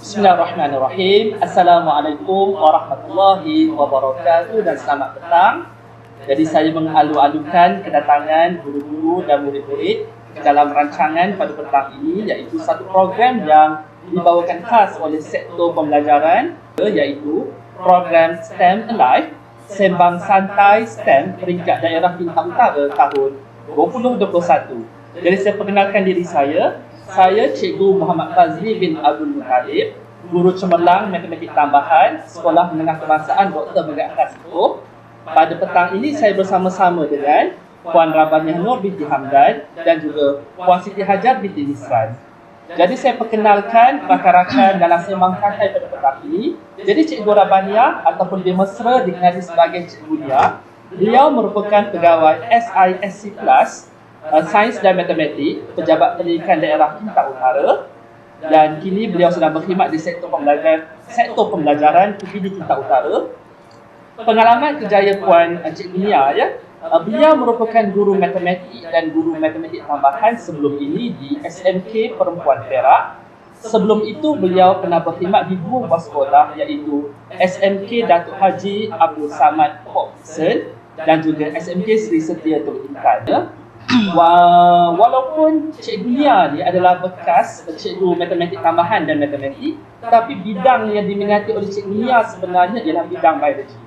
Bismillahirrahmanirrahim. Assalamualaikum warahmatullahi wabarakatuh dan selamat petang. Jadi saya mengalu-alukan kedatangan guru-guru dan murid-murid dalam rancangan pada petang ini, iaitu satu program yang dibawakan khas oleh sektor pembelajaran, iaitu program STEM Alive, Sembang Santai STEM peringkat daerah Bintang Utara tahun 2021. Jadi saya perkenalkan diri saya Cikgu Muhammad Fazli bin Abdul Muttalib, Guru Cemerlang Matematik Tambahan, Sekolah Menengah Kebangsaan Dr. Megat Atas Ipoh. Pada petang ini saya bersama-sama dengan Puan Rabaniah Nur binti Hamdan dan juga Puan Siti Hajar binti Nisran. Jadi saya perkenalkan rakan-rakan dalam sembang santai pada petang ini. Jadi Cikgu Rabaniah ataupun dia mesra dikenali sebagai Cikgu Nia. Beliau merupakan pegawai SISC Plus, Sains dan Matematik, Pejabat Pendidikan Daerah Bintang Utara, dan kini beliau sedang berkhidmat di sektor pembelajaran PPD Bintang Utara. Pengalaman kejaya Puan Cikgu Nia, beliau merupakan guru matematik dan guru matematik tambahan sebelum ini di SMK Perempuan Perak. Sebelum itu beliau pernah berkhidmat di dua buah sekolah, iaitu SMK Datuk Haji Abdul Samad Hopkins dan juga SMK Sri Setia Teluk Intan. Walaupun Cikgu Nia ni adalah bekas cikgu matematik tambahan dan matematik, tapi bidang yang diminati oleh Cikgu Nia sebenarnya ialah bidang biologi.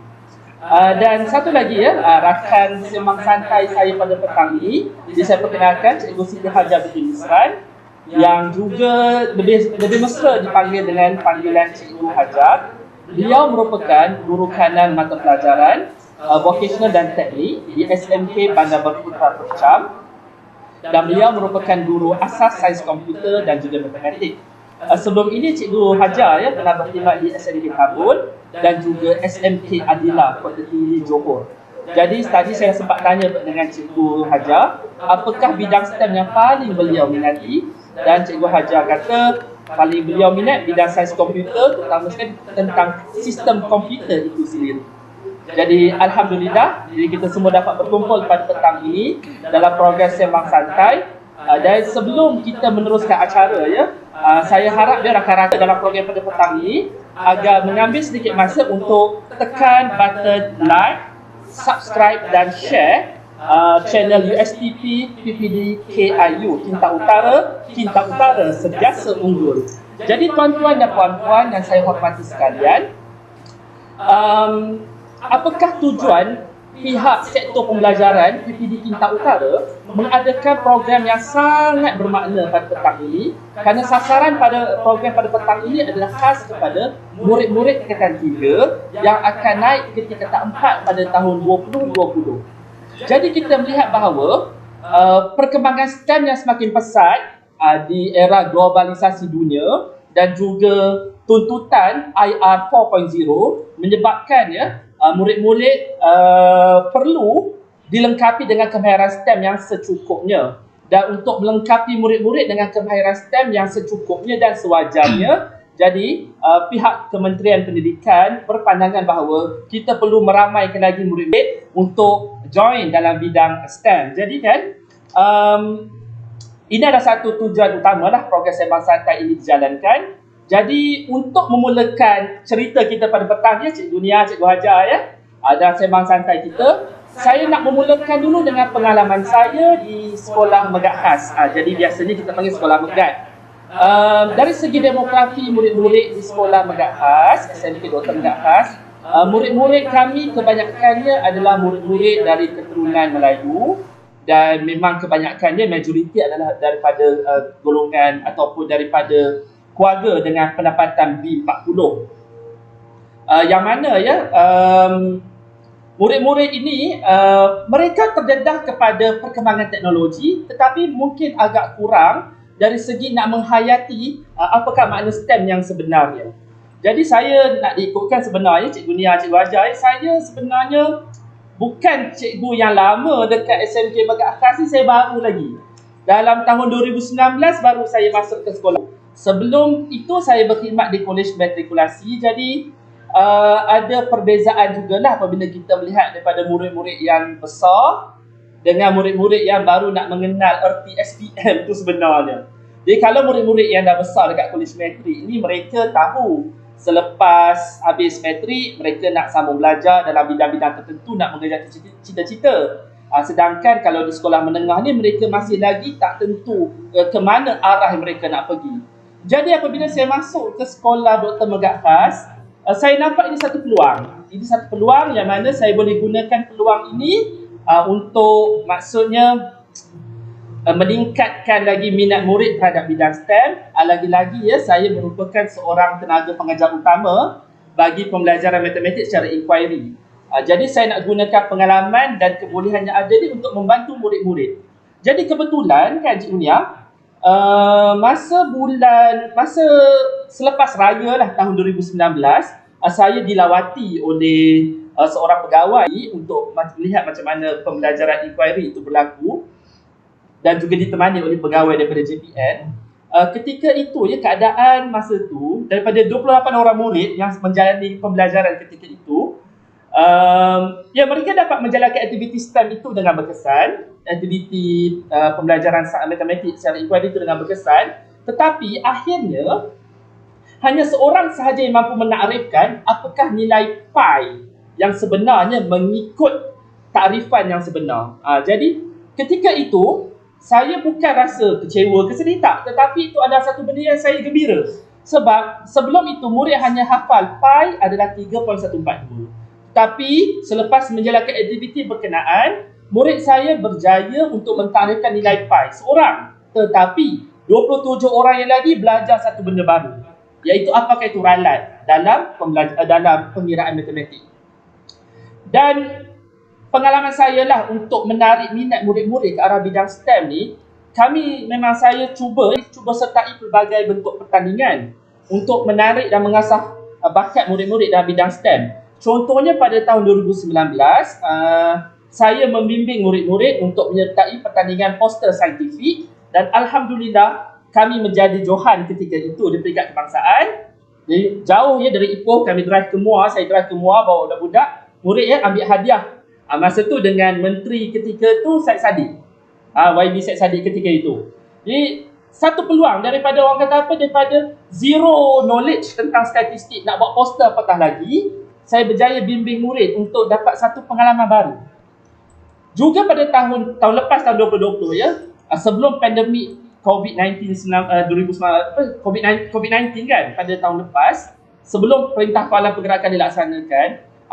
Dan satu lagi rakan sembang santai saya pada petang ini, jadi saya perkenalkan Cikgu Siti Hajar binti Nisran, yang juga lebih mesra dipanggil dengan panggilan Cikgu Hajar. Beliau merupakan guru kanan mata pelajaran vocational dan teknik di SMK Bandar Baru Putra Percam, dan beliau merupakan guru asas sains komputer dan juga matematik. Sebelum ini Cikgu Hajar pernah berkhidmat di SMK Kabul dan juga SMK Adila Kota Tinggi Johor. Jadi tadi saya sempat tanya dengan Cikgu Hajar apakah bidang STEM yang paling beliau minati, dan Cikgu Hajar kata paling beliau minat bidang sains komputer, terutama sekali tentang sistem komputer itu sendiri. Jadi Alhamdulillah, jadi kita semua dapat berkumpul pada petang ini dalam program sembang santai. Dan sebelum kita meneruskan acara, saya harap rakan-rakan dalam program pada petang ini agar mengambil sedikit masa untuk tekan button like, subscribe dan share channel USTP PPD KIU Kinta Utara sentiasa unggul. Jadi tuan-tuan dan puan-puan yang saya hormati sekalian, apakah tujuan pihak sektor pembelajaran PPD Kinta Utara mengadakan program yang sangat bermakna pada petang ini? Kerana sasaran pada program pada petang ini adalah khas kepada murid-murid tingkatan 3 yang akan naik ke tingkatan 4 pada tahun 2020. Jadi kita melihat bahawa perkembangan STEM yang semakin pesat di era globalisasi dunia dan juga tuntutan IR 4.0 menyebabkan murid-murid perlu dilengkapi dengan kemahiran STEM yang secukupnya. Dan untuk melengkapi murid-murid dengan kemahiran STEM yang secukupnya dan sewajarnya, jadi pihak Kementerian Pendidikan berpandangan bahawa kita perlu meramaikan lagi murid-murid untuk join dalam bidang STEM. Jadi kan, ini adalah satu tujuan utamalah program sembang santai ini dijalankan. Jadi untuk memulakan cerita kita pada petang Cikgu Nia, Cikgu Hajar dalam sembang santai kita, saya nak memulakan dulu dengan pengalaman saya di Sekolah Megat Khas. Jadi biasanya kita panggil Sekolah Megat. Dari segi demografi murid-murid di Sekolah Megat Khas, SMK Dr. Megat Khas, murid-murid kami kebanyakannya adalah murid-murid dari keturunan Melayu, dan memang kebanyakannya majoriti adalah daripada golongan ataupun daripada keluarga dengan pendapatan B40. Yang mana murid-murid ini mereka terdedah kepada perkembangan teknologi, tetapi mungkin agak kurang dari segi nak menghayati apakah makna STEM yang sebenarnya. Jadi saya nak diikutkan sebenarnya Cikgu Nia, Cikgu Hajar, saya sebenarnya bukan cikgu yang lama dekat SMK Megat Khas ni, saya baru lagi. Dalam tahun 2019 baru saya masuk ke sekolah. Sebelum itu saya berkhidmat di Kolej Matrikulasi. Jadi ada perbezaan jugalah apabila kita melihat daripada murid-murid yang besar dengan murid-murid yang baru nak mengenal erti STM itu sebenarnya. Jadi kalau murid-murid yang dah besar dekat kolej metrik ni, mereka tahu selepas habis metrik mereka nak sambung belajar dalam bidang-bidang tertentu, nak mengejar cita-cita. Sedangkan kalau di sekolah menengah ni mereka masih lagi tak tentu ke mana arah mereka nak pergi. Jadi apabila saya masuk ke sekolah Dr. Megat Khas, saya nampak ini satu peluang. Ini satu peluang yang mana saya boleh gunakan peluang ini untuk maksudnya meningkatkan lagi minat murid terhadap bidang STEM. Lagi-lagi ya, saya merupakan seorang tenaga pengajar utama bagi pembelajaran matematik secara inquiry. Jadi saya nak gunakan pengalaman dan kebolehan yang ada ni untuk membantu murid-murid. Jadi kebetulan kan Cik Unia, masa selepas raya lah tahun 2019, saya dilawati oleh seorang pegawai untuk melihat macam mana pembelajaran inquiry itu berlaku, dan juga ditemani oleh pegawai daripada JPN. Ketika itu ya, keadaan masa tu daripada 28 orang murid yang menjalani pembelajaran ketika itu, ya mereka dapat menjalankan aktiviti STEM itu dengan berkesan, aktiviti pembelajaran matematik secara inquiry itu dengan berkesan, tetapi akhirnya hanya seorang sahaja yang mampu menakrifkan apakah nilai pi yang sebenarnya mengikut takrifan yang sebenar. Jadi ketika itu saya bukan rasa kecewa ke sedih, tak, tetapi itu adalah satu benda yang saya gembira. Sebab sebelum itu murid hanya hafal pi adalah 3.142. Tapi selepas menjalankan aktiviti berkenaan, murid saya berjaya untuk mentakrifkan nilai pi seorang. Tetapi 27 orang yang lagi belajar satu benda baru, iaitu apakah itu ralat dalam pengiraan matematik. Dan pengalaman saya lah untuk menarik minat murid-murid ke arah bidang STEM ni, saya cuba sertai pelbagai bentuk pertandingan untuk menarik dan mengasah bakat murid-murid dalam bidang STEM. Contohnya pada tahun 2019, saya membimbing murid-murid untuk menyertai pertandingan poster saintifik, dan alhamdulillah kami menjadi johan ketika itu di peringkat kebangsaan. Jadi jauh ya dari Ipoh, kami drive ke Muar, saya drive ke Muar bawa budak-budak, murid ya ambil hadiah. Masa tu dengan menteri ketika tu Syed Saddiq, YB Syed Saddiq ketika itu. Jadi satu peluang daripada orang kata apa, daripada zero knowledge tentang statistik, nak buat poster apatah lagi, saya berjaya bimbing murid untuk dapat satu pengalaman baru. Juga pada tahun lepas, tahun 2020 ya, sebelum pandemik COVID-19 kan, pada tahun lepas, sebelum Perintah Kawalan Pergerakan dilaksanakan,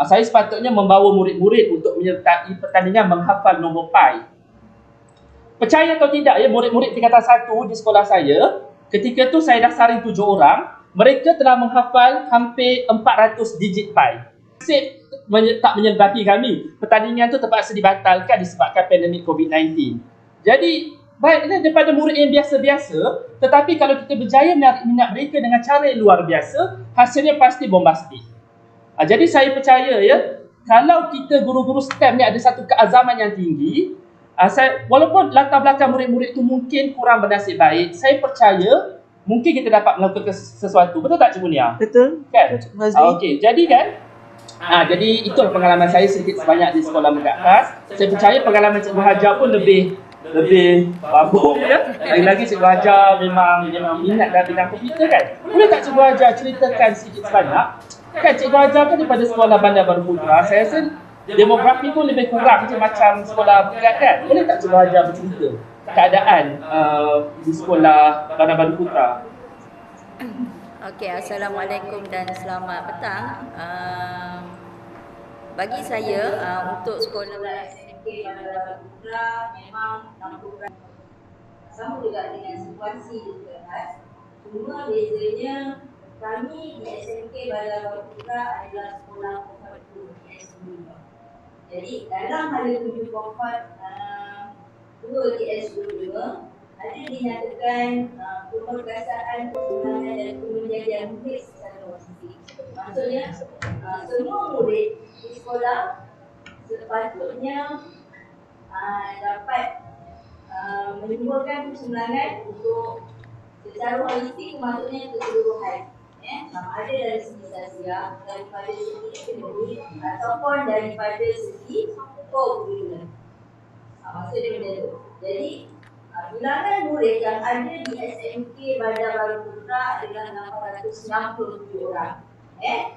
saya sepatutnya membawa murid-murid untuk menyertai pertandingan menghafal nombor pi. Percaya atau tidak ya, murid-murid tingkatan 1 di sekolah saya, ketika tu saya dah saring 7 orang, mereka telah menghafal hampir 400 digit pi. Nasib tak menyebabkan kami, pertandingan tu terpaksa dibatalkan disebabkan pandemik COVID-19. Jadi baiklah, daripada murid yang biasa-biasa, tetapi kalau kita berjaya menarik minat mereka dengan cara yang luar biasa, hasilnya pasti bombastik. Jadi saya percaya ya, kalau kita guru-guru STEM ni ada satu keazaman yang tinggi, walaupun latar belakang murid-murid itu mungkin kurang bernasib baik, saya percaya mungkin kita dapat melakukan sesuatu. Betul tak Cikgu Nia? Betul. Kan? Okey, jadi kan, jadi itu pengalaman saya sedikit sebanyak di sekolah Megat Khas. Saya percaya pengalaman Cikgu Hajar pun lebih bagus ya. Lagi-lagi Cikgu Hajar memang minat dalam bidang komputer kan. Boleh tak Cikgu Hajar ceritakan sedikit sebanyak? Kan Cikgu Hajar kan daripada sekolah Bandar Baru Putra, saya rasa demografi pun lebih kurang macam sekolah Megat kan. Boleh tak Cikgu Hajar bercerita keadaan di sekolah Bandar Baru Putra? Okey, Assalamualaikum dan selamat petang. Bagi saya, untuk sekolah SMK Bandar Baru Putra memang sama juga dengan situasi di Kelas. Cuma bezanya kami di SMK Bandar Baru Putra adalah sekolah Komfort 2 GS2. Jadi dalam hala 7 Komfort 2 GS2 ada dinyatakan pemerkasaan, perkembangan dan kemenjadian murid secara positif. Maksudnya semua murid di sekolah sepatutnya dapat menimbulkan kesenangan untuk secara holistik, maksudnya keseluruhan. Ada dari segi sosial, daripada segi akademik ataupun daripada segi co-curricular. Maksudnya benda tu. Jadi Bilangan murid yang ada di SMK Bandar Baru Putra adalah 867 orang.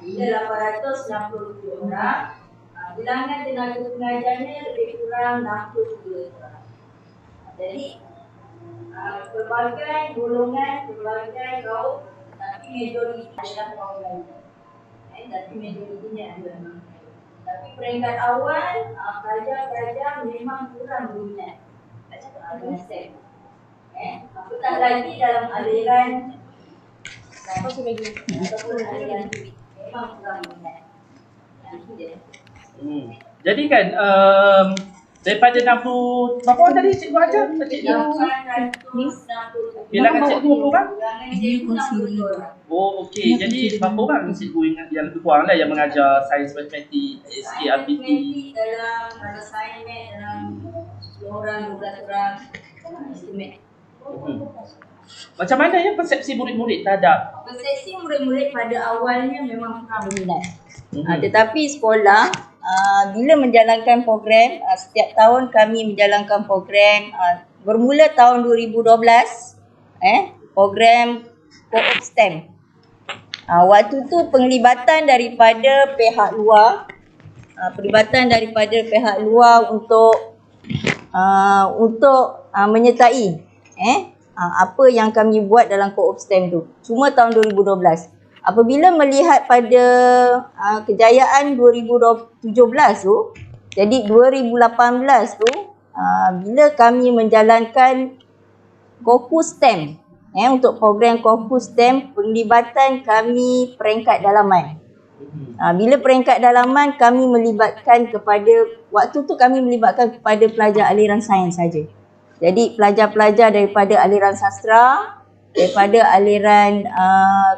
Bila 867 orang, bilangan tenaga pengajarnya lebih kurang 63 orang. Jadi pelbagai golongan, pelbagai kaum, tapi majoriti adalah kaum Melayu. Tapi majoritinya adalah Melayu. Tapi peringkat awal, pelajar-pelajar memang kurang berminat. STEM. Apatah lagi dalam aliran ataupun aliran memang kurang berminat. Itu dia. Jadi kan daripada 60 berapa orang tadi cikgu ajar? Bilangan cikgu berapa orang? Oh okey. Jadi berapa orang cikgu yang lebih kurang lah yang mengajar sains, matematik, SK, RPT? Dalam sains dalam 10 orang, 12 orang estimate. Macam mana ya persepsi murid-murid terhadap? Persepsi murid-murid pada awalnya memang kurang berminat. Tetapi sekolah bila menjalankan program, setiap tahun kami menjalankan program bermula tahun 2012 program Co-op STEM. Waktu tu penglibatan daripada pihak luar untuk menyertai apa yang kami buat dalam Co-op STEM tu. Cuma tahun 2012. Apabila melihat pada kejayaan 2017 tu, jadi 2018 tu bila kami menjalankan Koku STEM untuk program Koku STEM, penglibatan kami peringkat dalaman. Bila peringkat dalaman kami melibatkan waktu tu kami melibatkan kepada pelajar aliran sains saja. Jadi pelajar-pelajar daripada aliran sastra, daripada aliran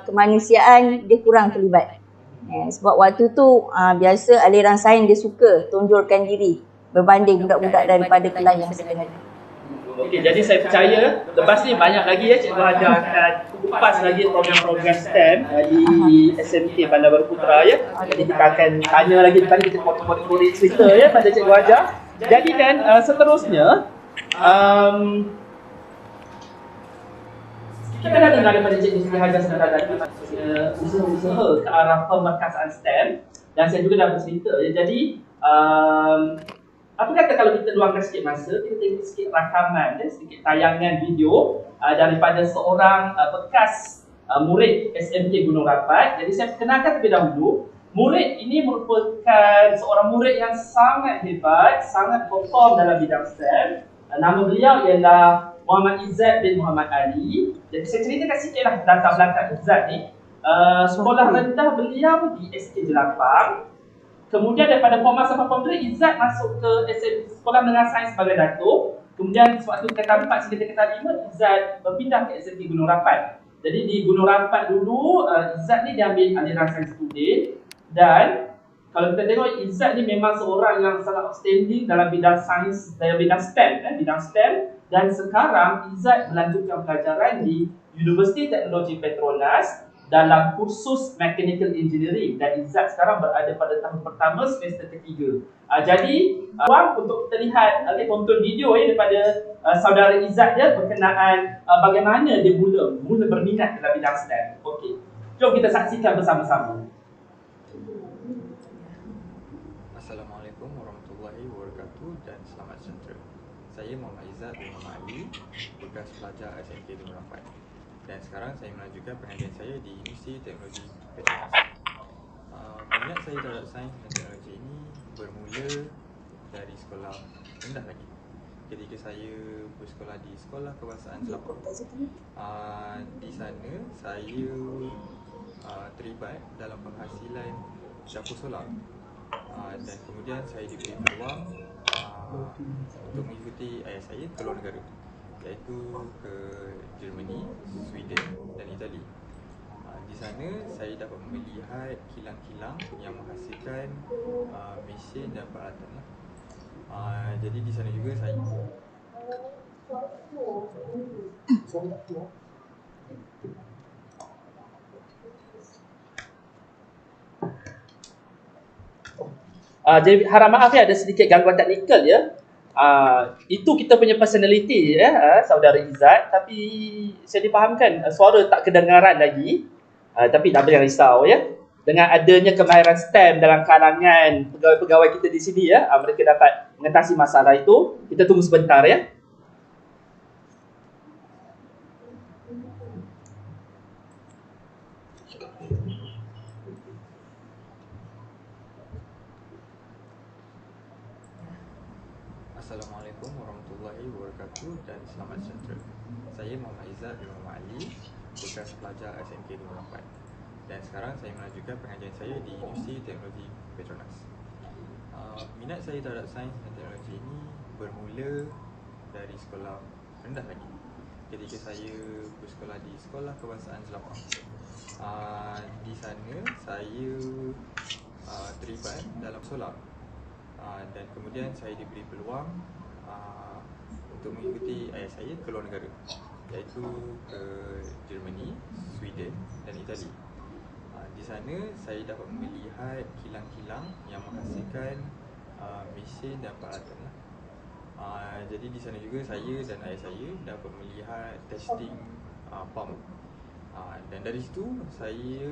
kemanusiaan dia kurang terlibat. Sebab waktu tu biasa aliran sains dia suka tonjolkan diri berbanding budak-budak daripada kelas yang sederhana. Okey, jadi saya percaya lepas ni banyak lagi ya cikgu ajar akan kupas lagi program-program STEM di SMK Bandar Baru Putra ya. Jadi kita akan tanya lagi, tadi kita potong-potong cerita ya pada cikgu ajar. Jadi kan seterusnya kita dah dengar daripada Cikgu Siti Hajar sebentar tadi usaha-usaha ke arah pemerkasaan STEM dan saya juga dah bercerita ya. Jadi apa kata kalau kita luangkan sikit masa, kita tengok sikit rakaman ya, sedikit tayangan video daripada seorang bekas murid SMK Gunung Rapat. Jadi saya perkenalkan terlebih dahulu. Murid ini merupakan seorang murid yang sangat hebat, sangat perform dalam bidang STEM. Nama beliau ialah Muhammad Izzat bin Muhammad Ali. Jadi saya ceritakan sikitlah latar belakang Izzat ni. Sekolah rendah beliau di SK Jelapang. Kemudian daripada Form 1 sampai Form 3, Izzat masuk ke Sekolah Menengah Sains sebagai datuk. Kemudian sewaktu tingkatan 4 hingga tingkatan 5, Izzat berpindah ke SMK Gunung Rapat. Jadi di Gunung Rapat dulu, Izzat ni dia ambil aliran sains student. Dan kalau kita tengok, Izzat ni memang seorang yang sangat outstanding dalam bidang sains, dalam bidang STEM. Bidang STEM. Dan sekarang Izzat melanjutkan pelajaran di Universiti Teknologi Petronas dalam kursus Mechanical Engineering. Dan Izzat sekarang berada pada tahun pertama semester ketiga. Jadi, untuk kita lihat, tonton video daripada saudara Izzat dia berkenaan bagaimana dia mula berminat dalam bidang STEM. Okey, jom kita saksikan bersama-sama. Assalamualaikum warahmatullahi wabarakatuh dan selamat sejahtera. Saya Muhammad Izzat bin Muhammad Ali, bekas pelajar SMK Gunung Rapat. Dan sekarang saya melanjutkan pengajian saya di Universiti Teknologi Petronas. Minat saya terhadap sains dan teknologi ini bermula dari sekolah rendah lagi. Ketika saya bersekolah di Sekolah Kebangsaan Selapor. Di sana saya terlibat dalam penghasilan dapur solar. Dan kemudian saya diberi peluang untuk mengikuti ayah saya ke luar negara, iaitu ke Germany, Sweden dan Itali. Di sana saya dapat melihat kilang-kilang yang menghasilkan mesin dan peralatan. Jadi di sana juga saya jadi harap maaf ya, ada sedikit gangguan teknikal ya. Itu kita punya personality ya, saudara Izzat. Tapi saya difahamkan suara tak kedengaran lagi. Tapi tak jangan risau ya. Dengan adanya kemahiran STEM dalam kalangan pegawai-pegawai kita di sini ya, mereka dapat mengatasi masalah itu. Kita tunggu sebentar ya. Assalamualaikum warahmatullahi wabarakatuh dan selamat sejahtera. Saya Muhammad Izzat bin Muhammad Ali, bekas pelajar SMK 2004. Dan sekarang saya melanjutkan pengajian saya di Universiti Teknologi Petronas. Minat saya terhadap sains dan teknologi ini bermula dari sekolah rendah lagi, ketika saya bersekolah di Sekolah Kebangsaan Selapang. Di sana saya terlibat dalam solar. Dan kemudian saya diberi peluang untuk mengikuti ayah saya ke luar negara, iaitu ke Germany, Sweden dan Itali. Di sana saya dapat melihat kilang-kilang yang menghasilkan mesin dan peralatan. Jadi di sana juga saya dan ayah saya dapat melihat testing pump. Dan dari situ saya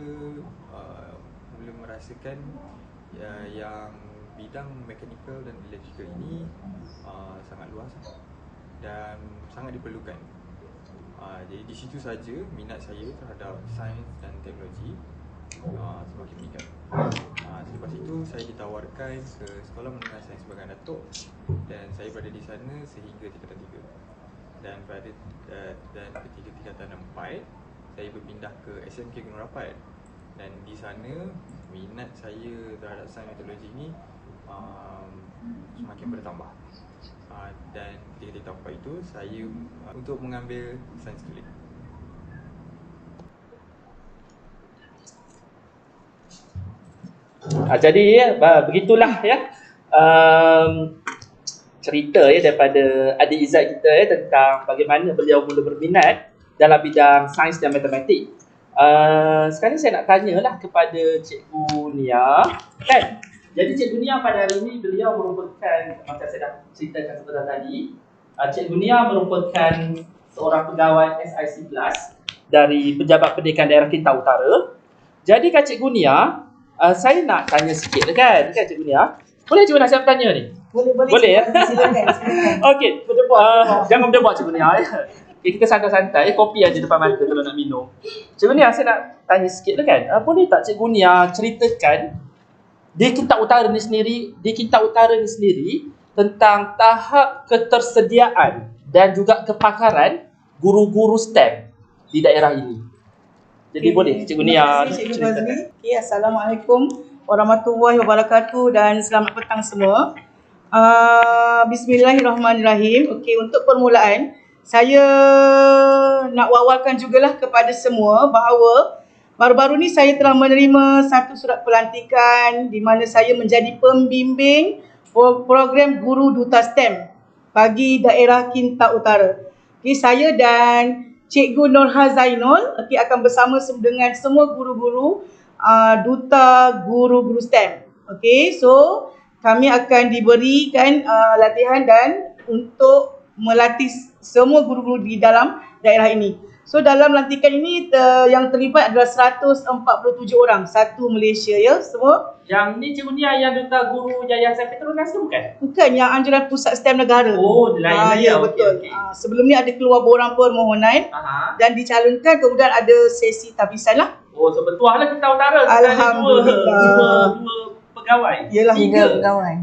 mula merasakan yang bidang mechanical dan electrical ini sangat luas dan sangat diperlukan. Jadi di situ saja minat saya terhadap sains dan teknologi semakin meningkat. Selepas itu saya ditawarkan ke Sekolah Menengah Sains Sebagai Datuk dan saya berada di sana sehingga tingkatan 3. Dan ketika tingkatan 4 saya berpindah ke SMK Gunung Rapat. Dan di sana minat saya terhadap sains dan teknologi ini semakin bertambah. Dan ketika tahun 4 itu saya untuk mengambil sains kulit. Jadi begitulah ya cerita ya daripada adik Izzat kita ya, tentang bagaimana beliau mula berminat dalam bidang sains dan matematik. Sekarang saya nak tanyalah kepada Cikgu Nia kan. Jadi Cikgu Nia pada hari ini beliau merupakan, macam saya dah ceritakan sebentar tadi, Cikgu Nia merupakan seorang pegawai SIC Plus dari Pejabat Pendidikan Daerah Kelantan Utara. Jadi kan Cikgu Nia, saya nak tanya sikit kan Cikgu Nia. Boleh Cikgu Nia saya bertanya ni? Boleh ya? Silakan. Okey, jangan berdebat Cikgu Nia ya. Okay, kita santai-santai, kopi aja depan mata kalau nak minum. Cikgu Nia, saya nak tanya sikit kan. Boleh tak Cikgu Nia ceritakan di Kelantan Utara ni sendiri tentang tahap ketersediaan dan juga kepakaran guru-guru STEM di daerah ini. Jadi boleh Cikgu Nia ceritakan. Assalamualaikum warahmatullahi wabarakatuh dan selamat petang semua. Bismillahirrahmanirrahim. Okey, untuk permulaan saya nak wawarkan jugalah kepada semua bahawa baru-baru ni saya telah menerima satu surat pelantikan di mana saya menjadi pembimbing program Guru Duta STEM bagi daerah Kelantan Utara. Okay, saya dan Cikgu Nurha Zainul akan bersama dengan semua guru-guru duta guru-guru STEM. Okay, so kami akan diberikan latihan dan untuk melatih semua guru-guru di dalam daerah ini. So dalam lantikan ini yang terlibat adalah 147 orang, satu Malaysia ya semua. Yang ni Cikgu Nia yang duta guru Yayasan Petronas tu bukan? Bukan, yang Anjuran Pusat STEM Negara. Oh, lain ya, betul. Okay. Sebelum ni ada keluar borang permohonan dan dicalonkan, kemudian ada sesi tabisan lah. Oh, so bertuah lah kita utara. Alhamdulillah. Dua pegawai. Yalah, 3 pegawai.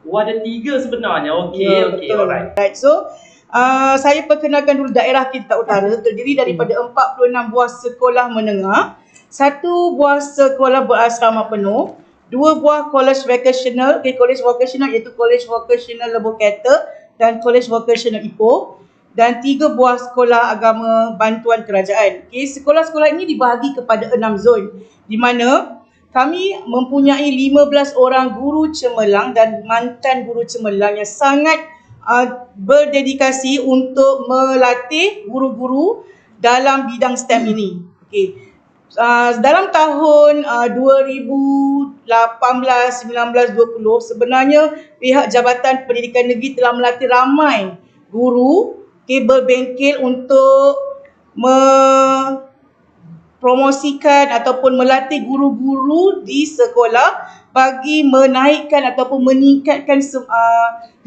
Oh, ada 3 sebenarnya. Okey, alright. Right, so saya perkenalkan dulu daerah Kelantan Utara terdiri daripada 46 buah sekolah menengah, 1 buah sekolah berasrama penuh, 2 buah college vocational, college vocational iaitu college vocational Lebuh Kata dan college vocational Ipoh, dan 3 buah sekolah agama bantuan kerajaan. Sekolah-sekolah ini dibahagi kepada 6 zon di mana kami mempunyai 15 orang guru cemerlang dan mantan guru cemerlang yang sangat berdedikasi untuk melatih guru-guru dalam bidang STEM ini. Dalam tahun 2018, 19, 20 sebenarnya pihak Jabatan Pendidikan Negeri telah melatih ramai guru, berbengkel untuk promosikan ataupun melatih guru-guru di sekolah bagi menaikkan ataupun meningkatkan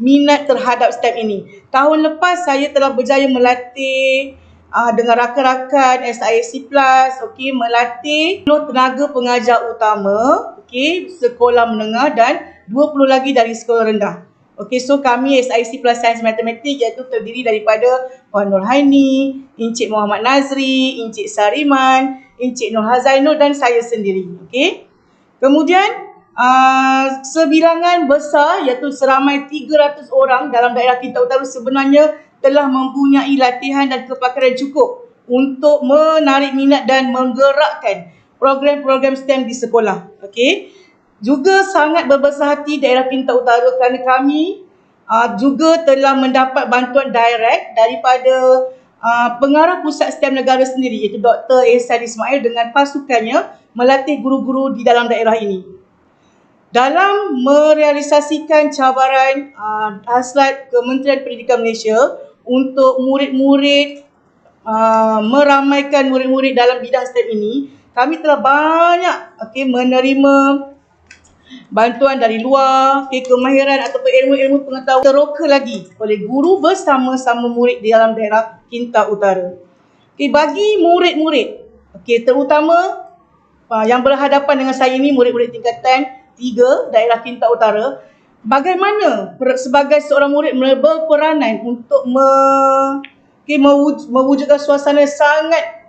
minat terhadap STEM ini. Tahun lepas saya telah berjaya melatih dengan rakan-rakan SIAC Plus, melatih 10 tenaga pengajar utama, sekolah menengah dan 20 lagi dari sekolah rendah. So kami SIAC Plus Sains Matematik iaitu terdiri daripada Puan Nurhaini, Encik Muhammad Nazri, Encik Sariman, Encik Nur Hazainul dan saya sendiri. Kemudian sebilangan besar iaitu seramai 300 orang dalam daerah Kinta Utara sebenarnya telah mempunyai latihan dan kepakaran cukup untuk menarik minat dan menggerakkan program-program STEM di sekolah. Juga sangat berbesar hati daerah Kinta Utara kerana kami juga telah mendapat bantuan direct daripada pengarah pusat STEM negara sendiri iaitu Dr. Ehsan Ismail dengan pasukannya melatih guru-guru di dalam daerah ini. Dalam merealisasikan cabaran hasrat Kementerian Pendidikan Malaysia untuk murid-murid, meramaikan murid-murid dalam bidang STEM ini, kami telah banyak menerima bantuan dari luar, kemahiran ataupun ilmu-ilmu pengetahuan teroka lagi oleh guru bersama-sama murid di dalam daerah Kinta Utara. Bagi murid-murid, terutama yang berhadapan dengan saya ini, murid-murid tingkatan 3 daerah Kinta Utara, bagaimana sebagai seorang murid berperanan untuk mewujudkan suasana sangat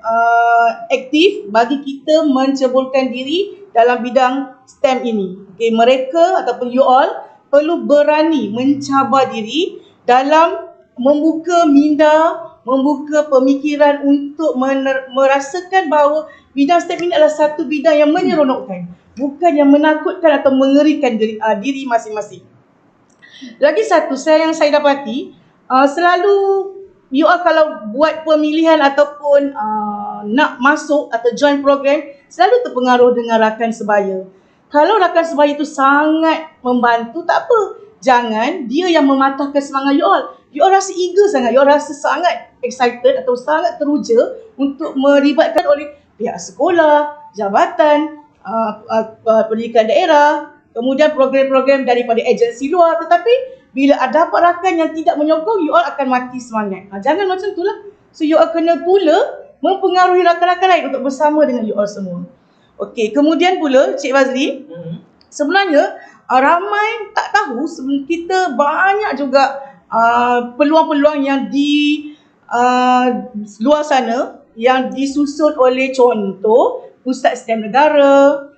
aktif bagi kita menceburkan diri dalam bidang STEM ini. Mereka ataupun you all perlu berani mencabar diri dalam membuka minda, membuka pemikiran untuk merasakan bahawa bidang STEM ini adalah satu bidang yang menyeronokkan, bukan yang menakutkan atau mengerikan diri masing-masing. Lagi satu yang saya dapati, selalu you all kalau buat pemilihan ataupun nak masuk atau join program, selalu terpengaruh dengan rakan sebaya. Kalau rakan sebaya itu sangat membantu, tak apa. Jangan dia yang mematahkan semangat you all. You all rasa eager sangat, you all rasa sangat excited atau sangat teruja untuk melibatkan oleh pihak sekolah, jabatan, pendidikan daerah, kemudian program-program daripada agensi luar. Tetapi bila ada dapat rakan yang tidak menyokong, you all akan mati semangat. Jangan macam tu lah. So you all kena pula mempengaruhi rakan-rakan lain untuk bersama dengan you all semua. Kemudian pula Cik Fazli, sebenarnya ramai tak tahu kita banyak juga peluang-peluang yang di luar sana yang disusun oleh contoh Pusat STEM Negara,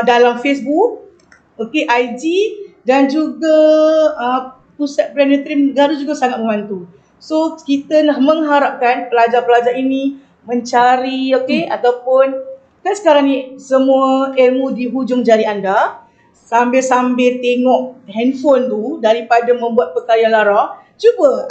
dalam Facebook, IG dan juga Pusat Planetarium Negara juga sangat membantu. So kita nak mengharapkan pelajar-pelajar ini mencari ataupun kan sekarang ni semua ilmu di hujung jari anda, sambil-sambil tengok handphone tu daripada membuat perkara yang lara, cuba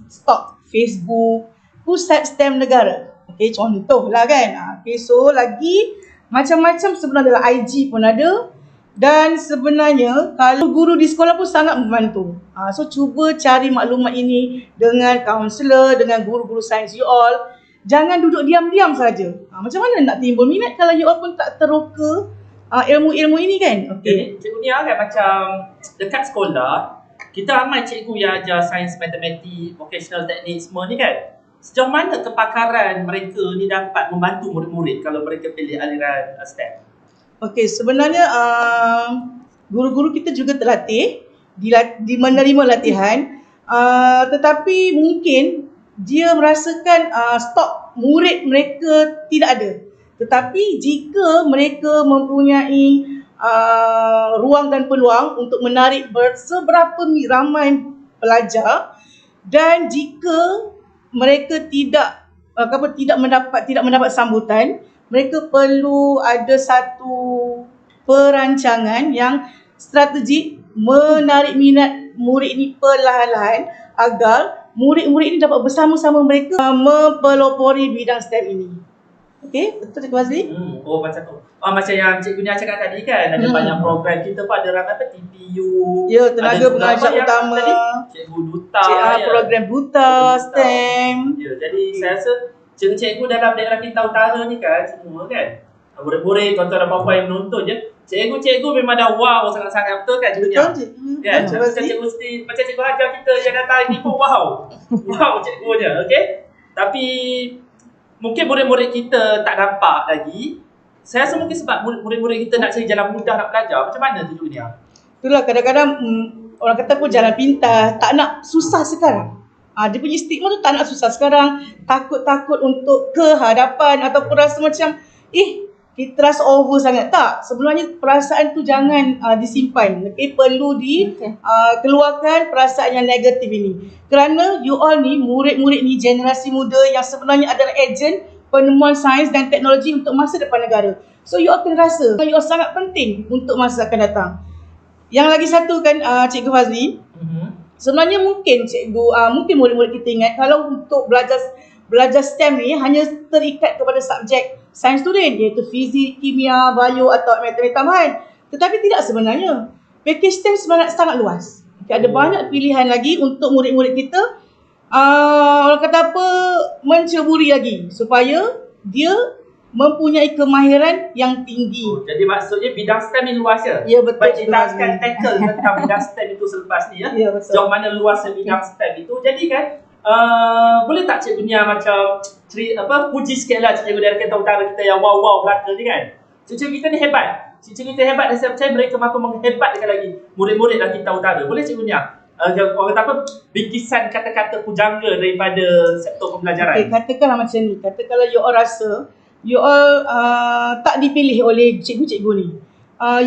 stop Facebook Pusat STEM Negara. Contohlah kan. So lagi macam-macam sebenarnya dalam IG pun ada. Dan sebenarnya kalau guru di sekolah pun sangat membantu. So cuba cari maklumat ini dengan kaunselor, dengan guru-guru sains you all. Jangan duduk diam-diam saja. Macam mana nak timbul minat kalau you all pun tak teroka ilmu-ilmu ini kan? Jadi cikgu Nia kan macam dekat sekolah, kita ramai cikgu yang ajar sains, matematik, vocational teknik semua ni kan. Sejauh mana kepakaran mereka ni dapat membantu murid-murid kalau mereka pilih aliran STEM? Sebenarnya guru-guru kita juga terlatih, menerima latihan, tetapi mungkin dia merasakan stok murid mereka tidak ada. Tetapi jika mereka mempunyai ruang dan peluang untuk menarik seberapa ramai pelajar, dan jika mereka tidak mendapat sambutan, mereka perlu ada satu perancangan yang strategik menarik minat murid ini perlahan-lahan agar murid-murid ini dapat bersama-sama mereka mempelopori bidang STEM ini. Okey, betul Cikgu Fazli? Oh macam tu. Macam yang Cikgu Nia cakap tadi kan, ada banyak program kita pun ada ramai apa TPU. Ya, tenaga ada pengajar apa yang utama. tadi? Cikgu Duta. Ya. Program Duta, STEM. Ya, jadi saya rasa cikgu-cikgu dalam daerah kita utara ni kan semua kan. Murid-murid, tuan-tuan dan puan-puan yang menonton je. Cikgu-cikgu memang dah wow sangat-sangat, betul kan Cikgu Nia? Betul, Cikgu. Kan? Betul, Macam cikgu Siti, macam cikgu ajar kita yang datang ni pun wow. Wow cikgunya, okey? Tapi mungkin murid-murid kita tak nampak lagi. Saya rasa mungkin sebab murid-murid kita nak cari jalan mudah nak belajar. Macam mana Cikgu Nia? Itulah kadang-kadang orang kata pun jalan pintas, tak nak susah sekarang. Dia punya stigma tu tak nak susah sekarang, takut-takut untuk ke hadapan ataupun rasa macam kita rasa over sangat. Tak, sebenarnya perasaan tu jangan disimpan. Okay? Perlu keluarkan perasaan yang negatif ini. Kerana you all ni, murid-murid ni, generasi muda yang sebenarnya adalah ejen penemuan sains dan teknologi untuk masa depan negara. So you all kena rasa you all sangat penting untuk masa akan datang. Yang lagi satu kan Cikgu Fazli, sebenarnya mungkin cikgu, mungkin murid-murid kita ingat kalau untuk belajar STEM ni hanya terikat kepada subjek sains student, iaitu fizik, kimia, bio atau matematik tambahan. Tetapi tidak sebenarnya. Package STEM sebenarnya sangat luas. Ada banyak pilihan lagi untuk murid-murid kita orang kata apa, menceburi lagi supaya dia mempunyai kemahiran yang tinggi. Jadi maksudnya bidang STEM ni luas je? Ya, betul. Baik, kita akan tackle tentang bidang STEM itu selepas ni ya. Ya, betul. Sejauh mana luasnya bidang STEM itu. Jadi kan boleh tak Cikgu Nia macam puji sikit lah cikgu dari Kelantan Utara kita yang wow belaka ni kan. Cikgu kita ni hebat. Cikgu kita hebat dan saya percaya mereka mampu menghebatkan lagi murid-murid dalam Kelantan Utara. Boleh Cikgu Nia orang kata apa, bikisan kata-kata pujangga daripada sektor pembelajaran? Okay, katakanlah macam ni. Katakanlah you all rasa you all tak dipilih oleh cikgu-cikgu ni.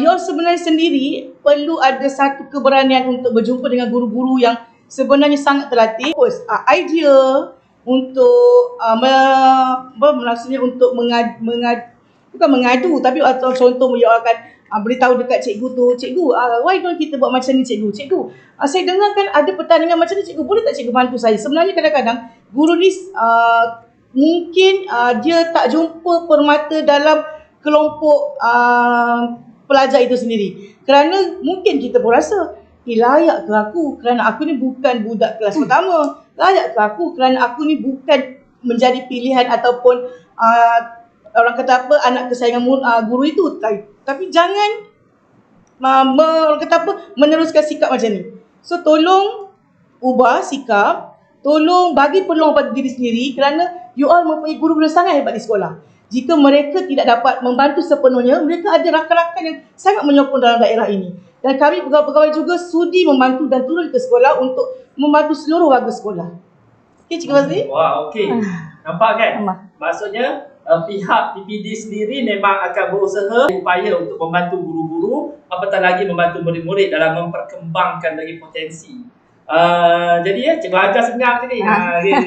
You all sebenarnya sendiri perlu ada satu keberanian untuk berjumpa dengan guru-guru yang sebenarnya sangat terlatih. Idea untuk maksudnya untuk bukan mengadu, tapi atau contoh you all akan beritahu dekat cikgu tu, cikgu, why don't kita buat macam ni cikgu? Cikgu, saya dengar kan ada pertandingan macam ni cikgu, boleh tak cikgu bantu saya? Sebenarnya kadang-kadang guru ni mungkin dia tak jumpa permata dalam kelompok pelajar itu sendiri. Kerana mungkin kita pun rasa, layak ke aku kerana aku ni bukan budak kelas pertama? Layak ke aku kerana aku ni bukan menjadi pilihan ataupun orang kata apa, anak kesayangan guru itu? Tapi jangan orang kata apa, meneruskan sikap macam ni. So tolong ubah sikap, tolong bagi peluang pada diri sendiri kerana you all mempunyai guru-guru sangat hebat di sekolah. Jika mereka tidak dapat membantu sepenuhnya, mereka ada rakan-rakan yang sangat menyokong dalam daerah ini. Dan kami pegawai-pegawai juga sudi membantu dan turun ke sekolah untuk membantu seluruh warga sekolah. Okey Cikgu Fazli? Wah, okey. Nampak kan? Maksudnya pihak PPD sendiri memang akan berusaha upaya untuk membantu guru-guru, apatah lagi membantu murid-murid dalam memperkembangkan lagi potensi. Jadi ya, Cikgu Hajar senyap ni.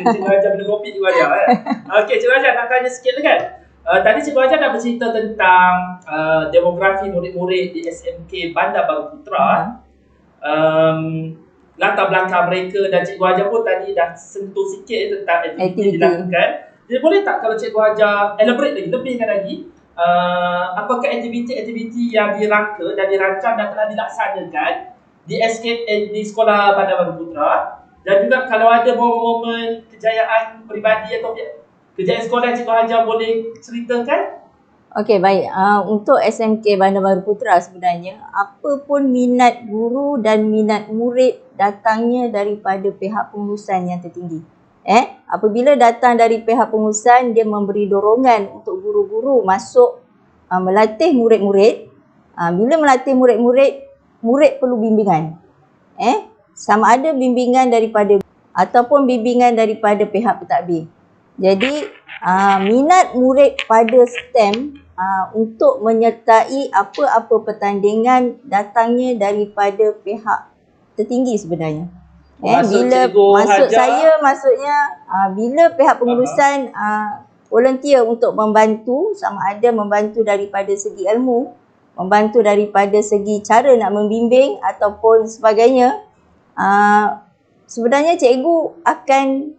Cikgu Hajar minum kopi Cikgu Hajar. Okey, Cikgu Hajar nak tanya sikit kan. Tadi Cikgu Hajar dah bercerita tentang demografi murid-murid di SMK Bandar Baru Putra. Latar belakang mereka, dan Cikgu Hajar pun tadi dah sentuh sikit tentang aktiviti dilakukan. Jadi boleh tak kalau Cikgu Hajar elaborate lagi, lebihkan lagi apakah aktiviti-aktiviti yang dirangka dan dirancang dan telah dilaksanakan di di Sekolah Bandar Baru Putra, dan juga kalau ada momen-momen kejayaan peribadi atau kejayaan sekolah yang Cikgu Hajar boleh ceritakan? Okey, baik. Untuk SMK Bandar Baru Putra sebenarnya, apa pun minat guru dan minat murid datangnya daripada pihak pengurusan yang tertinggi. Apabila datang dari pihak pengurusan, dia memberi dorongan untuk guru-guru masuk melatih murid-murid. Bila melatih murid-murid, murid perlu bimbingan. Sama ada bimbingan daripada ataupun bimbingan daripada pihak pentadbir. Jadi minat murid pada STEM untuk menyertai apa-apa pertandingan datangnya daripada pihak tertinggi sebenarnya. Bila maksud saya maksudnya bila pihak pengurusan volunteer untuk membantu, sama ada membantu daripada segi ilmu, membantu daripada segi cara nak membimbing ataupun sebagainya, sebenarnya cikgu akan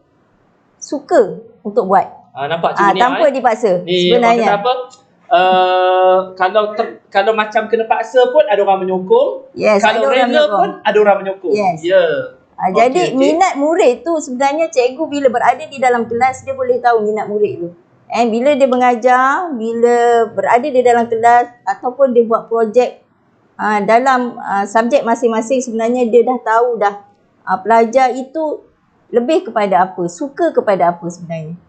suka untuk buat. Nampak Cikgu Nia Tanpa dipaksa ni orang kata sebenarnya. apa? Kalau macam kena paksa pun ada orang menyokong. Yes, Kalau ada orang rela menyokong. pun ada orang menyokong. Yes. Ya. Jadi Okey. minat murid tu sebenarnya cikgu bila berada di dalam kelas dia boleh tahu minat murid tu. Bila dia mengajar, bila berada di dalam kelas ataupun dia buat projek dalam subjek masing-masing, sebenarnya dia dah tahu dah pelajar itu lebih kepada apa, suka kepada apa sebenarnya.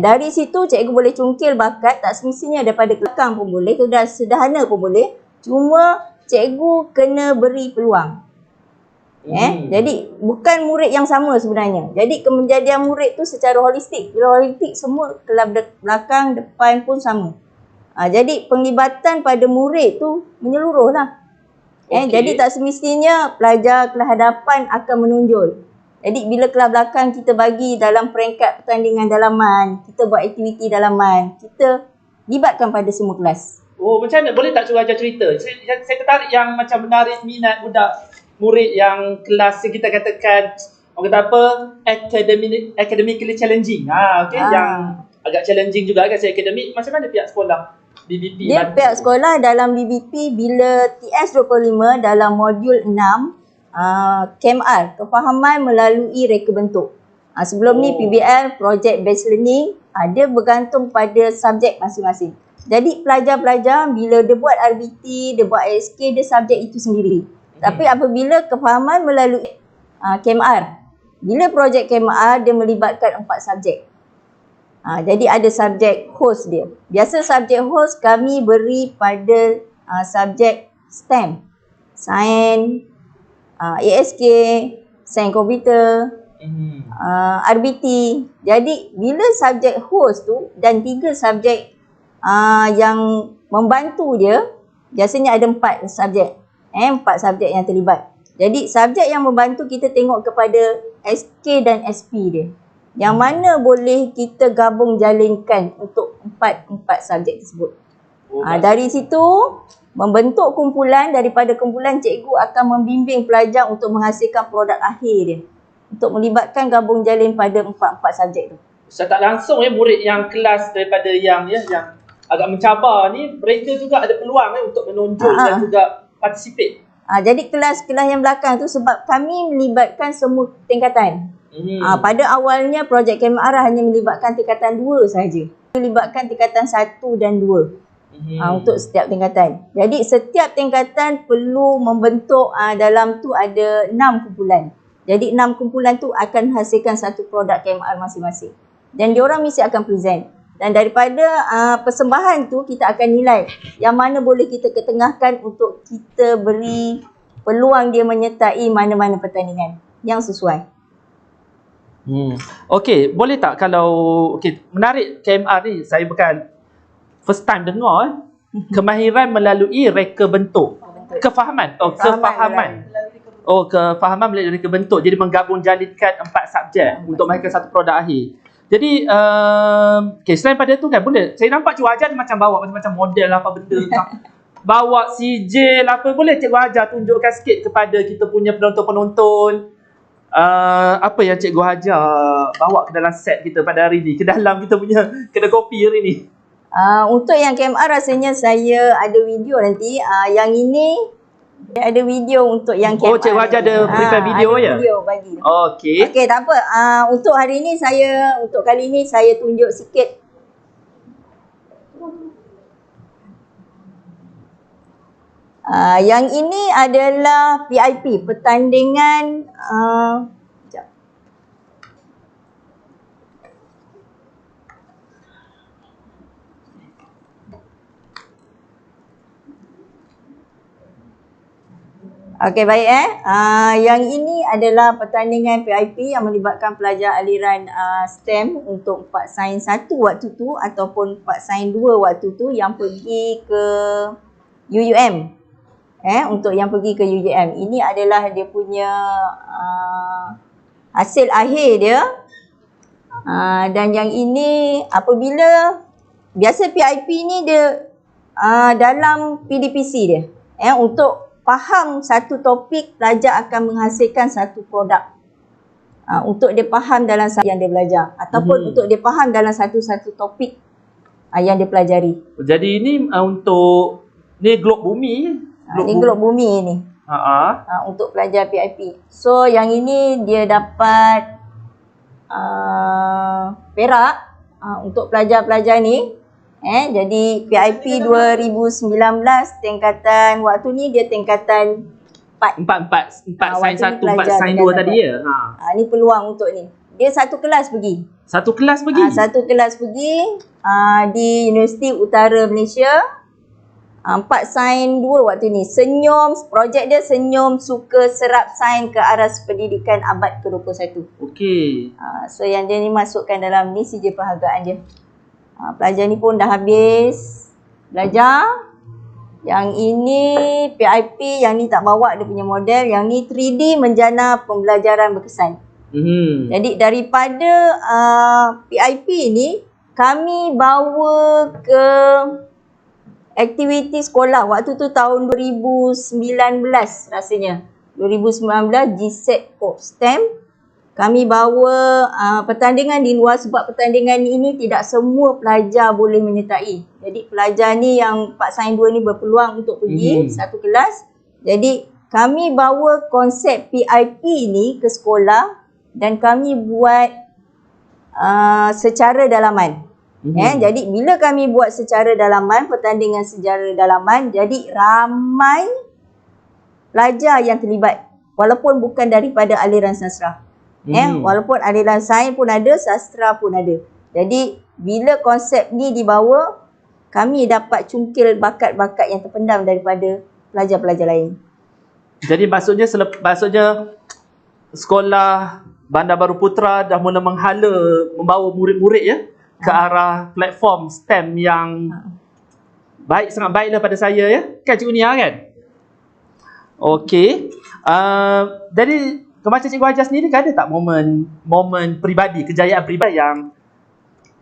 Dari situ cikgu boleh cungkil bakat, tak semestinya daripada belakang pun boleh, sederhana pun boleh. Cuma cikgu kena beri peluang. Jadi bukan murid yang sama sebenarnya. Jadi kemenjadian murid tu secara holistik. Bila holistik semua kelas belakang, depan pun sama. Jadi penglibatan pada murid tu menyeluruh lah. Jadi tak semestinya pelajar kelas hadapan akan menonjol. Jadi bila kelas belakang kita bagi dalam peringkat pertandingan dalaman, kita buat aktiviti dalaman, kita libatkan pada semua kelas. Oh, macam mana? Boleh tak Cikgu ajar cerita? Saya tertarik yang macam menarik minat budak murid yang kelas yang kita katakan orang kata apa, academically challenging. Yang agak challenging juga agak akademik. Macam mana pihak sekolah BBP Dia bantu? pihak sekolah dalam BBP bila TS25 dalam modul 6 KMR, kefahaman melalui reka bentuk. Sebelum ni PBL, Project Based Learning, dia bergantung pada subjek masing-masing. Jadi pelajar-pelajar bila dia buat RBT, dia buat ASK, dia subjek itu sendiri. Tapi apabila kefahaman melalui KMR, bila projek KMR dia melibatkan 4 subjek. Jadi ada subjek host dia. Biasa subjek host kami beri pada subjek STEM, Sains, ASK, Sains Komputer, RBT. Jadi bila subjek host tu dan 3 subjek yang membantu dia, biasanya ada 4 subjek. 4 subjek yang terlibat. Jadi subjek yang membantu kita tengok kepada SK dan SP dia. Yang mana boleh kita gabung jalinkan untuk 4 subjek tersebut. Dari situ membentuk kumpulan, daripada kumpulan cikgu akan membimbing pelajar untuk menghasilkan produk akhir dia. Untuk melibatkan gabung jalin pada 4 subjek tu. Secara tak langsung murid yang kelas daripada yang agak mencabar ni, mereka juga ada peluang untuk menonjol dan juga participate. Jadi kelas-kelas yang belakang tu sebab kami melibatkan semua tingkatan. Pada awalnya projek KMR hanya melibatkan tingkatan 2 sahaja. Melibatkan tingkatan 1 dan 2. Untuk setiap tingkatan. Jadi setiap tingkatan perlu membentuk dalam tu ada 6 kumpulan. Jadi 6 kumpulan tu akan hasilkan satu produk KMR masing-masing. Dan diorang mesti akan present. Dan daripada persembahan tu kita akan nilai yang mana boleh kita ketengahkan untuk kita beri peluang dia menyertai mana-mana pertandingan yang sesuai. Okey, boleh tak kalau menarik KMR ni, saya bukan first time dengar kemahiran melalui reka bentuk. Kefahaman. Kefahaman melalui reka bentuk. Jadi menggabung jalinkan 4 subjek untuk menghasilkan satu produk akhir. Jadi selain pada tu kan boleh, saya nampak cikgu ajar dia macam bawa macam-macam model apa benda bawa sijil apa, boleh cikgu ajar tunjukkan sikit kepada kita punya penonton-penonton apa yang cikgu ajar bawa ke dalam set kita pada hari ni, ke dalam kita punya kedai kopi hari ni. Untuk yang KMR rasanya saya ada video nanti. Yang ini ada video untuk yang KMR. Cikgu ajar ada prepare video ada video bagi. Okey, tak apa. Untuk hari ni untuk kali ni saya tunjuk sikit. Yang ini adalah PIP, pertandingan sekejap. Okey, baik yang ini adalah pertandingan PIP yang melibatkan pelajar aliran STEM untuk Pak Sains 1 waktu tu ataupun Pak Sains 2 waktu tu yang pergi ke UUM. Untuk yang pergi ke UUM. Ini adalah dia punya hasil akhir dia. Dan yang ini apabila biasa PIP ni dia dalam PDPC dia. Untuk faham satu topik, pelajar akan menghasilkan satu produk. untuk dia faham dalam yang dia belajar ataupun untuk dia faham dalam satu-satu topik yang dia pelajari. Jadi ini untuk ni globe bumi. Ni globe bumi ni. Untuk pelajar PIP. So yang ini dia dapat perak untuk pelajar-pelajar ni. Jadi PIP 2019 tingkatan waktu ni dia tingkatan 4. 4 sains 1, 4 sains 2 tadi ya. Ni peluang untuk ni. Dia satu kelas pergi. Satu kelas pergi? Satu kelas pergi di Universiti Utara Malaysia. 4 sains 2 waktu ni. Senyum, projek dia senyum suka serap sains ke aras pendidikan abad ke-21. Okey. So yang dia ni masukkan dalam ni CJ perhargaan dia. Pelajar ni pun dah habis belajar. Yang ini PIP, yang ni tak bawa dia punya model. Yang ni 3D menjana pembelajaran berkesan. Jadi daripada PIP ni kami bawa ke aktiviti sekolah. Waktu tu tahun 2019 rasanya. 2019 GSET Coop STEM. Kami bawa pertandingan di luar sebab pertandingan ini tidak semua pelajar boleh menyertai. Jadi pelajar ni yang 4 sains 2 ni berpeluang untuk pergi satu kelas. Jadi kami bawa konsep PIP ni ke sekolah dan kami buat secara dalaman. Jadi bila kami buat secara dalaman, pertandingan secara dalaman, jadi ramai pelajar yang terlibat walaupun bukan daripada aliran sastra. Walaupun aliran sains pun ada, sastra pun ada. Jadi bila konsep ni dibawa, kami dapat cungkil bakat-bakat yang terpendam daripada pelajar-pelajar lain. Jadi maksudnya sekolah Bandar Baru Putra dah mula menghala membawa murid-murid ya ke arah platform STEM yang baik, sangat baiklah pada saya ya. Kan Cikgu Nia kan? Okey. Jadi macam Cikgu Hajar sendiri kan ada tak momen peribadi, kejayaan peribadi yang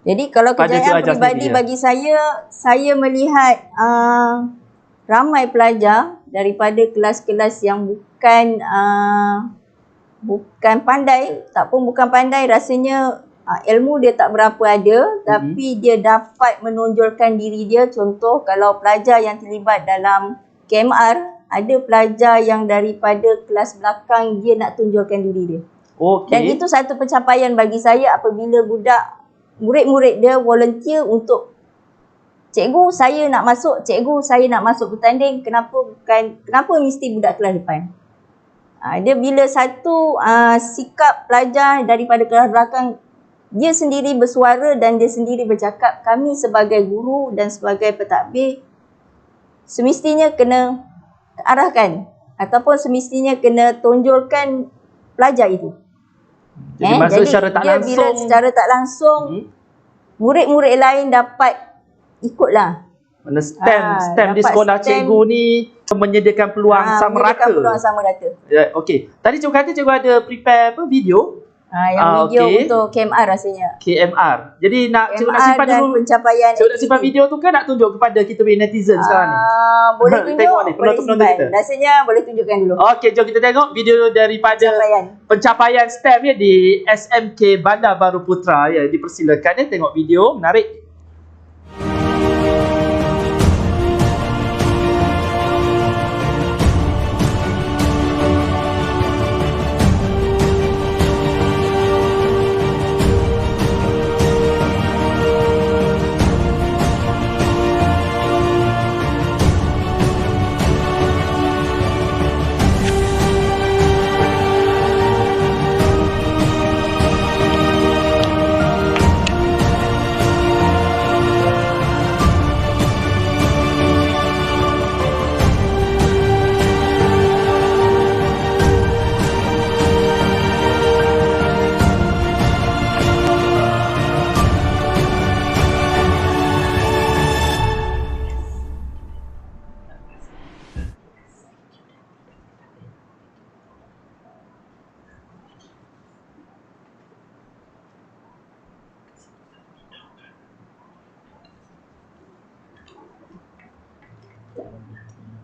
jadi kalau kejayaan peribadi bagi saya melihat ramai pelajar daripada kelas-kelas yang bukan pandai, tak pun bukan pandai, rasanya ilmu dia tak berapa ada, tapi dia dapat menonjolkan diri dia. Contoh kalau pelajar yang terlibat dalam KMR, ada pelajar yang daripada kelas belakang dia nak tunjulkan diri dia. Dan itu satu pencapaian bagi saya apabila murid-murid dia volunteer untuk cikgu saya nak masuk bertanding, kenapa mesti budak kelas depan. Dia bila satu sikap pelajar daripada kelas belakang, dia sendiri bersuara dan dia sendiri bercakap, kami sebagai guru dan sebagai pentadbir semestinya kena arahkan ataupun semestinya kena tonjolkan pelajar itu. Jadi bila secara tak langsung murid-murid lain dapat ikutlah. STEM di sekolah cikgu ni menyediakan peluang sama rata. Okey. Tadi cikgu kata cikgu ada prepare video. Yang video untuk KMR rasanya. KMR. Jadi cikgu nak simpan dulu pencapaian. Cikgu nak simpan video tu kan nak tunjuk kepada kita punya netizen sekarang ni? Boleh tunjuk. Tengok ni, penonton-penonton kita. Rasanya boleh tunjukkan dulu. Okey, jom kita tengok video daripada pencapaian STEM ya di SMK Bandar Baru Putra ya. Dipersilakan ya, tengok video menarik.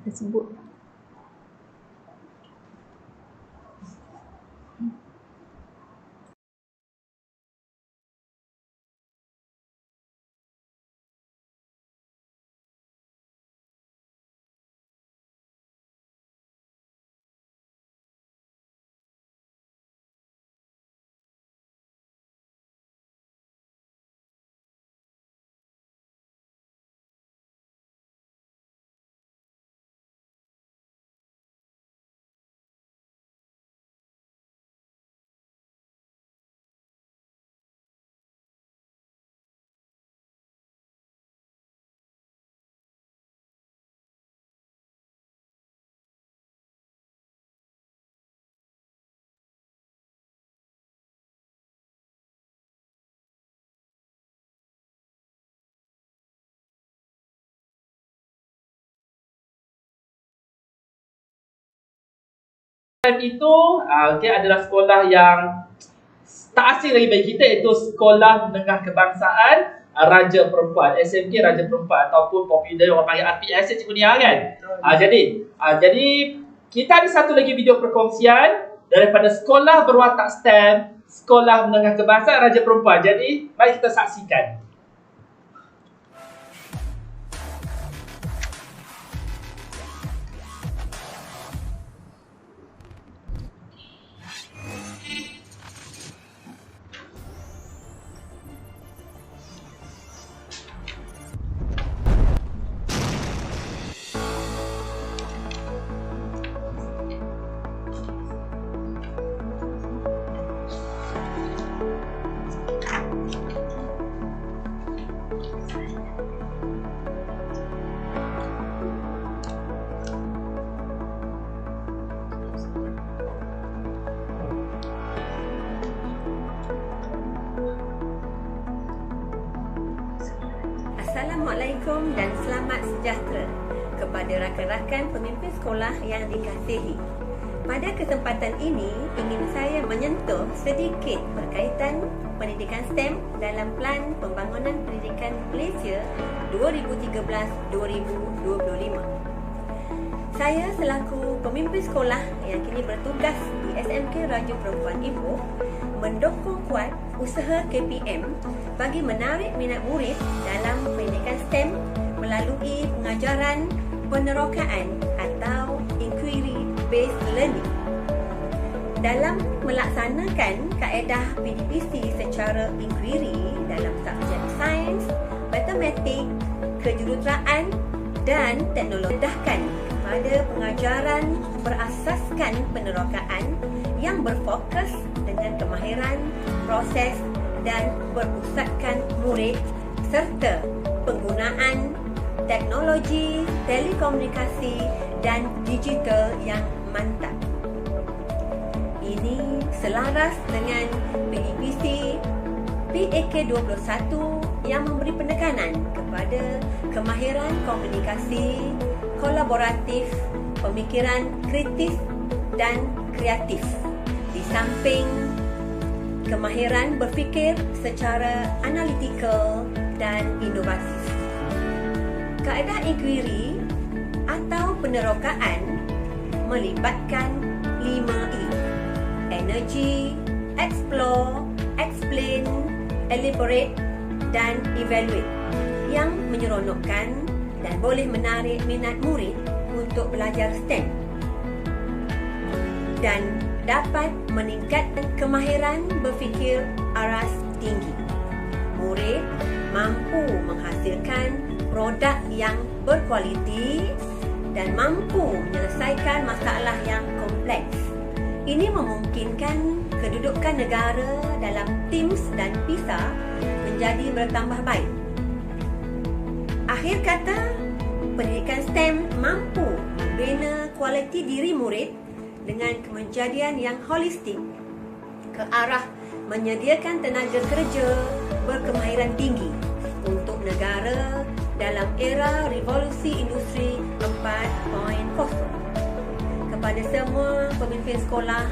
Tersebut. itu adalah sekolah yang tak asing lagi bagi kita, iaitu Sekolah Menengah Kebangsaan Raja Perempuan, SMK Raja Perempuan, ataupun popular orang panggil RPS Cikgu Nia kan. Jadi kita ada satu lagi video perkongsian daripada sekolah berwatak STEM, Sekolah Menengah Kebangsaan Raja Perempuan. Jadi mari kita saksikan. Assalamualaikum dan selamat sejahtera kepada rakan-rakan pemimpin sekolah yang dikasihi. Pada kesempatan ini, ingin saya menyentuh sedikit berkaitan pendidikan STEM dalam Pelan Pembangunan Pendidikan Malaysia 2013-2025. Saya selaku pemimpin sekolah yang kini bertugas di SMK Raja Perempuan Ipoh mendukung kuat usaha KPM bagi menarik minat murid dalam pendidikan STEM melalui pengajaran penerokaan atau Inquiry Based Learning. Dalam melaksanakan kaedah PDPC secara inquiry dalam subjek sains, matematik, kejuruteraan dan teknologi, mendedahkan kepada pengajaran berasaskan penerokaan yang berfokus dengan kemahiran proses dan berpusatkan murid serta penggunaan teknologi telekomunikasi dan digital yang mantap. Ini selaras dengan PDPC PAK21 yang memberi penekanan kepada kemahiran komunikasi, kolaboratif, pemikiran kritis dan kreatif, di samping kemahiran berfikir secara analitikal dan inovatif. Kaedah inquiry atau penerokaan melibatkan 5E: energy, explore, explain, elaborate dan evaluate, yang menyeronokkan dan boleh menarik minat murid untuk belajar STEM dan dapat meningkatkan kemahiran berfikir aras tinggi. Murid mampu menghasilkan produk yang berkualiti dan mampu menyelesaikan masalah yang kompleks. Ini memungkinkan kedudukan negara dalam TIMSS dan PISA menjadi bertambah baik. Akhir kata, pendidikan STEM mampu membina kualiti diri murid dengan kejadian yang holistik ke arah menyediakan tenaga kerja berkemahiran tinggi untuk negara dalam era revolusi industri 4.0. Kepada semua pemimpin sekolah,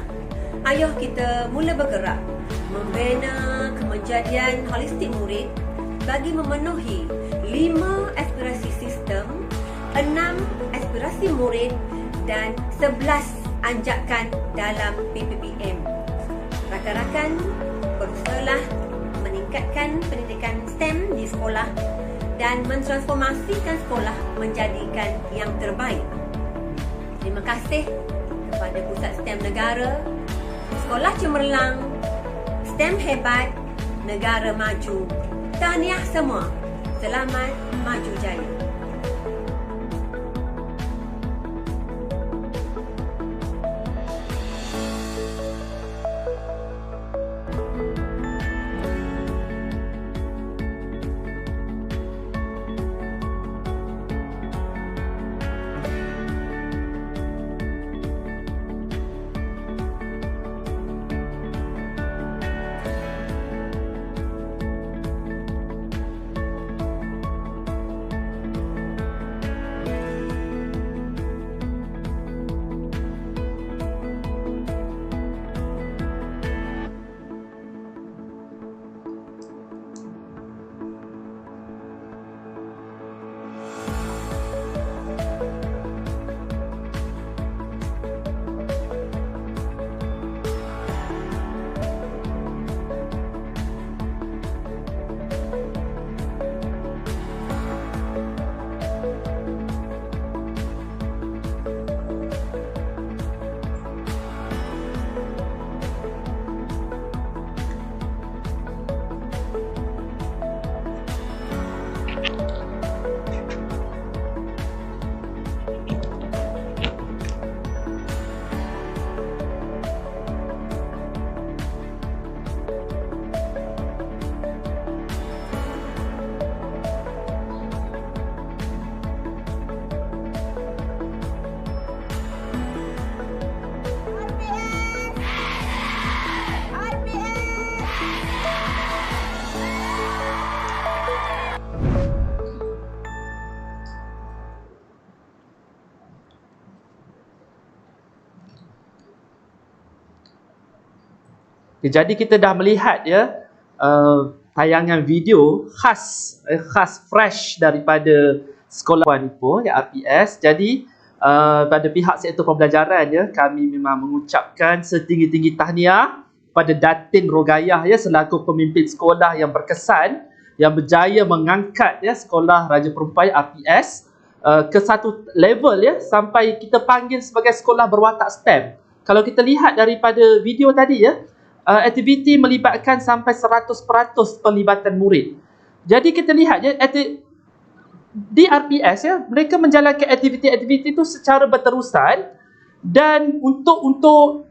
ayuh kita mula bergerak membina kejadian holistik murid bagi memenuhi 5 aspirasi sistem, 6 aspirasi murid dan 11 anjakan dalam PPPM. Rakan-rakan berusahalah meningkatkan pendidikan STEM di sekolah dan mentransformasikan sekolah menjadikan yang terbaik. Terima kasih kepada Pusat STEM Negara, Sekolah Cemerlang, STEM Hebat, Negara Maju. Tahniah semua. Selamat maju jaya. Okay, jadi kita dah melihat ya tayangan video khas fresh daripada sekolah Puan Ipoh ya RPS. Jadi pada pihak sektor pembelajaran ya, kami memang mengucapkan setinggi-tinggi tahniah pada Datin Rogayah ya selaku pemimpin sekolah yang berkesan yang berjaya mengangkat ya sekolah Raja Perempuan RPS ke satu level ya sampai kita panggil sebagai sekolah berwatak STEM. Kalau kita lihat daripada video tadi ya, aktiviti melibatkan sampai 100% pelibatan murid. Jadi kita lihat ya di RPS ya, mereka menjalankan aktiviti-aktiviti itu secara berterusan dan untuk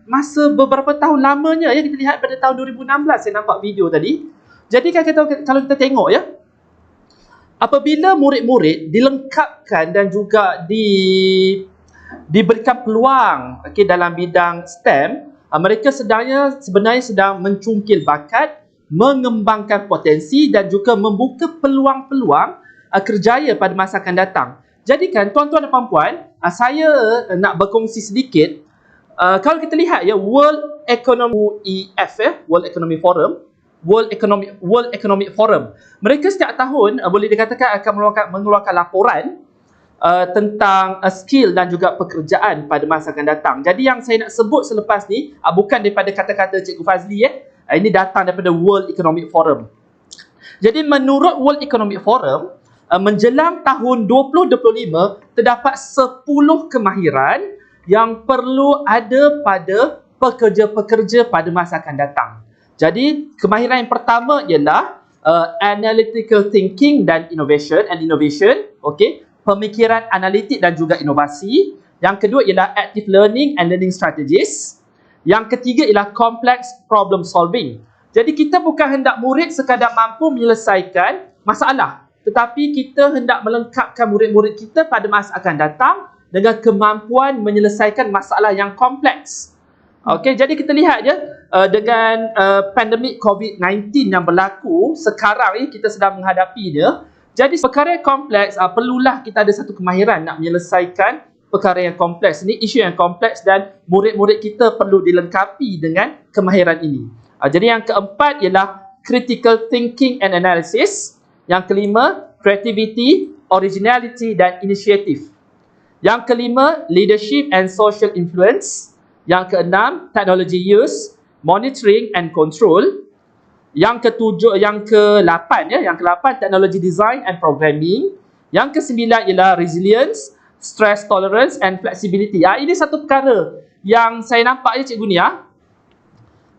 masa beberapa tahun lamanya ya, kita lihat pada tahun 2016 saya nampak video tadi. Jadi kalau kita tengok ya, apabila murid-murid dilengkapkan dan juga diberikan peluang dalam bidang STEM, mereka sebenarnya sedang mencungkil bakat, mengembangkan potensi dan juga membuka peluang-peluang kerjaya pada masa akan datang. Jadi kan tuan-tuan dan puan-puan, saya nak berkongsi sedikit. Kalau kita lihat ya, World Economic Forum, mereka setiap tahun boleh dikatakan akan mengeluarkan laporan tentang skill dan juga pekerjaan pada masa akan datang. Jadi yang saya nak sebut selepas ni bukan daripada kata-kata Cikgu Fazli ini datang daripada World Economic Forum. Jadi menurut World Economic Forum, menjelang tahun 2025 terdapat 10 kemahiran yang perlu ada pada pekerja-pekerja pada masa akan datang. Jadi kemahiran yang pertama ialah analytical thinking dan innovation, okey, pemikiran analitik dan juga inovasi. Yang kedua ialah active learning and learning strategies. Yang ketiga ialah complex problem solving. Jadi kita bukan hendak murid sekadar mampu menyelesaikan masalah, tetapi kita hendak melengkapkan murid-murid kita pada masa akan datang dengan kemampuan menyelesaikan masalah yang kompleks. Okey, jadi kita lihat je dengan pandemik COVID-19 yang berlaku sekarang ni, kita sedang menghadapi dia. Jadi perkara yang kompleks, perlulah kita ada satu kemahiran nak menyelesaikan perkara yang kompleks ni, isu yang kompleks, dan murid-murid kita perlu dilengkapi dengan kemahiran ini. Jadi yang keempat ialah critical thinking and analysis. Yang kelima, creativity, originality dan initiative. Yang kelima, leadership and social influence. Yang keenam, technology use, monitoring and control. Yang ke-8, technology design and programming. Yang ke-9 ialah resilience, stress tolerance and flexibility. Ini satu perkara yang saya nampak Cikgu Nia.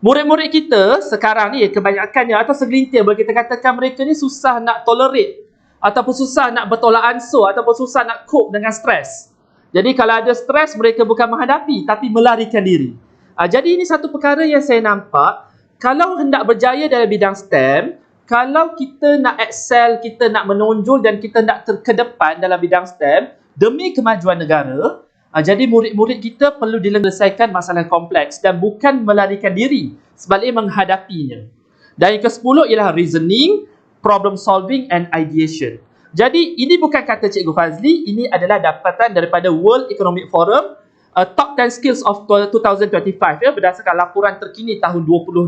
Murid-murid kita sekarang ni kebanyakannya atau segelintir boleh kita katakan mereka ni susah nak tolerate ataupun susah nak bertolak ansur ataupun susah nak cope dengan stres. Jadi kalau ada stres, mereka bukan menghadapi tapi melarikan diri. Jadi ini satu perkara yang saya nampak, kalau hendak berjaya dalam bidang STEM, kalau kita nak excel, kita nak menonjol dan kita nak ke depan dalam bidang STEM demi kemajuan negara, jadi murid-murid kita perlu diselesaikan masalah kompleks dan bukan melarikan diri, sebaliknya menghadapinya. Dan yang ke-10 ialah reasoning, problem solving and ideation. Jadi ini bukan kata Cikgu Fazli, ini adalah dapatan daripada World Economic Forum, Top 10 Skills of 2025 ya, berdasarkan laporan terkini tahun 2020.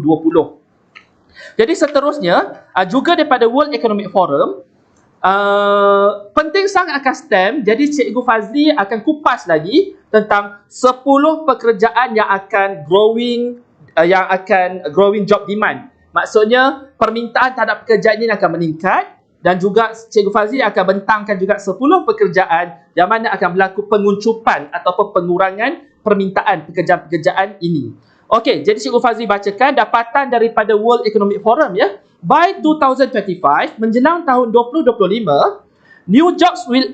Jadi seterusnya, juga daripada World Economic Forum, penting sangat akan STEM. Jadi Cikgu Fazli akan kupas lagi tentang 10 pekerjaan yang akan growing job demand. Maksudnya permintaan terhadap pekerjaan ini akan meningkat, dan juga Cikgu Fazli akan bentangkan juga 10 pekerjaan yang mana akan berlaku penguncupan ataupun pengurangan permintaan pekerjaan-pekerjaan ini. Okey, jadi Cikgu Fazli bacakan dapatan daripada World Economic Forum ya. By 2025, menjelang tahun 2025, new jobs will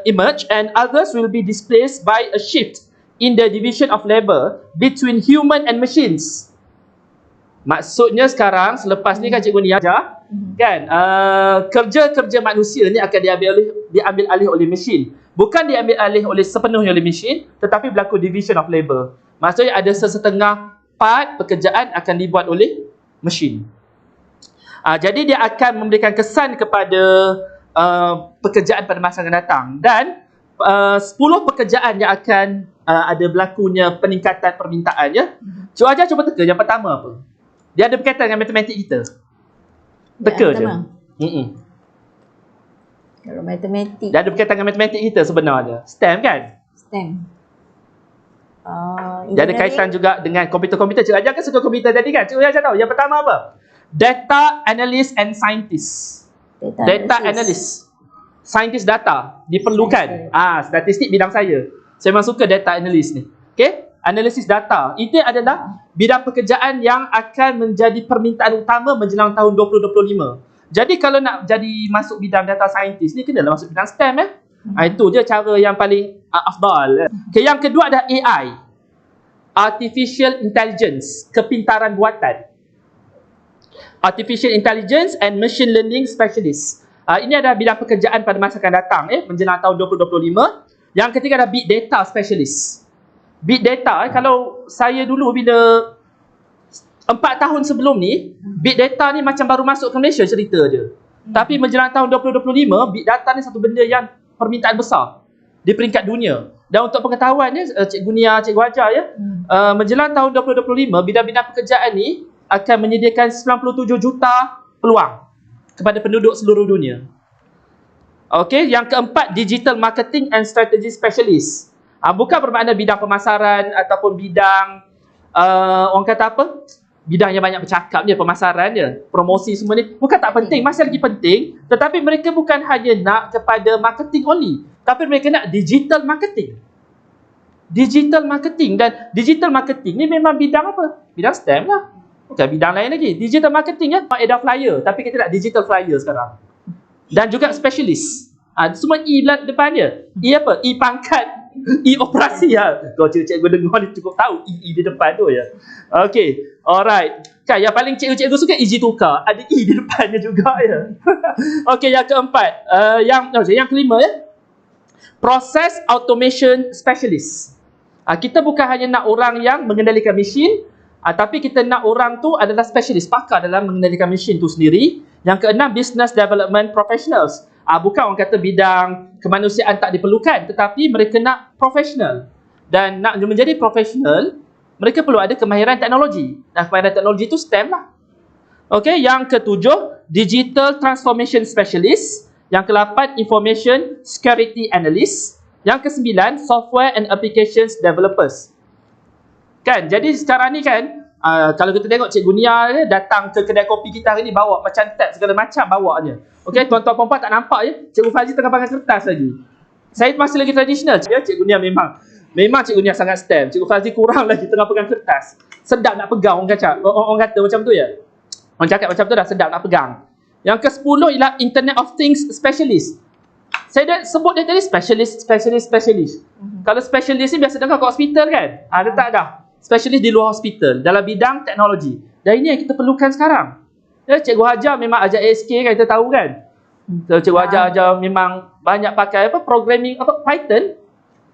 emerge and others will be displaced by a shift in the division of labour between human and machines. Maksudnya sekarang, selepas ni kan Cikgu ni ajar, kan, kerja-kerja manusia ni akan diambil alih oleh mesin. Bukan diambil alih oleh sepenuhnya oleh mesin, tetapi berlaku division of labour. Maksudnya ada sesetengah part pekerjaan akan dibuat oleh mesin. Jadi dia akan memberikan kesan kepada pekerjaan pada masa akan datang. Dan 10 pekerjaan yang akan ada berlakunya peningkatan permintaan ya. Cuba teka yang pertama apa? Dia ada berkaitan dengan matematik kita. Teka je. Kalau matematik. Dia ada berkaitan dengan matematik kita sebenarnya. STEM kan? STEM. Dia ada kaitan juga dengan komputer-komputer. Cikgu Hajar kan suka komputer tadi kan? Cikgu Hajar tahu yang pertama apa? Data analyst and scientist. Data analyst. Scientist data diperlukan. Statistik bidang saya. Saya memang suka data analyst ni. Okay? Analisis data. Itu adalah bidang pekerjaan yang akan menjadi permintaan utama menjelang tahun 2025. Jadi kalau nak jadi masuk bidang data scientist ni, kenalah masuk bidang STEM Itu je cara yang paling afdal. Okay, yang kedua adalah AI. Artificial Intelligence. Kepintaran buatan. Artificial Intelligence and Machine Learning Specialist. Ini adalah bidang pekerjaan pada masa akan datang menjelang tahun 2025. Yang ketiga adalah Big Data Specialist. Big Data, kalau saya dulu bila 4 tahun sebelum ni, Big Data ni macam baru masuk ke Malaysia cerita je. Tapi menjelang tahun 2025, Big Data ni satu benda yang permintaan besar di peringkat dunia. Dan untuk pengetahuan Cikgu Nia, Cikgu Hajar menjelang tahun 2025, bidang-bidang pekerjaan ni akan menyediakan 97 juta peluang kepada penduduk seluruh dunia. Okey, yang keempat, Digital Marketing and Strategy Specialist. Bukan bermakna bidang pemasaran ataupun bidang orang kata apa? Bidang yang banyak bercakap je, pemasaran je, promosi semua ni. Bukan tak penting, masih lagi penting. Tetapi mereka bukan hanya nak kepada marketing only, tapi mereka nak digital marketing. Digital marketing. Dan digital marketing ni memang bidang apa? Bidang STEM lah. Bukan bidang lain lagi. Digital marketing edar flyer. Tapi kita nak digital flyer sekarang. Dan juga specialist. Semua E depan dia. E apa? E pangkat. E operasi Kalau cikgu-cikgu dengar ni cukup tahu E di depan tu ya. Okey. Alright. Kan yang paling cikgu-cikgu suka easy tukar. Ada E di depannya juga ya. Okey, yang keempat. Yang kelima Process Automation Specialist. Kita bukan hanya nak orang yang mengendalikan mesin, tapi kita nak orang tu adalah specialist, pakar dalam mengendalikan mesin tu sendiri. Yang keenam, Business Development Professionals. Bukan orang kata bidang kemanusiaan tak diperlukan, tetapi mereka nak profesional. Dan nak menjadi profesional, mereka perlu ada kemahiran teknologi. Dan kemahiran teknologi itu STEM lah. Okey, yang ketujuh, Digital Transformation Specialist. Yang ke-8, Information Security Analyst. Yang ke-9, Software and Applications Developers. Kan, jadi sekarang ni kan, kalau kita tengok Cikgu Nia datang ke kedai kopi kita hari ni, bawa macam tab segala macam bawanya. Okey, tuan-tuan perempuan tak nampak Cikgu Fazli tengah pakai kertas lagi. Saya masih lagi tradisional. Cikgu Nia memang Cikgu Nia sangat STEM. Cikgu Fazli kurang lagi tengah pegang kertas. Sedap nak pegang orang kata macam tu ya. Orang cakap macam tu dah sedap nak pegang. Yang ke-10 ialah Internet of Things Specialist. Saya dah sebut dia tadi specialist. Kalau specialist ni biasa dengar kat hospital kan? Dia tak dah. Specialist di luar hospital dalam bidang teknologi. Dan ini yang kita perlukan sekarang. Cikgu Hajar memang ajar ASK kan, kita tahu kan. So, Cikgu Hajar memang banyak pakai programming Python.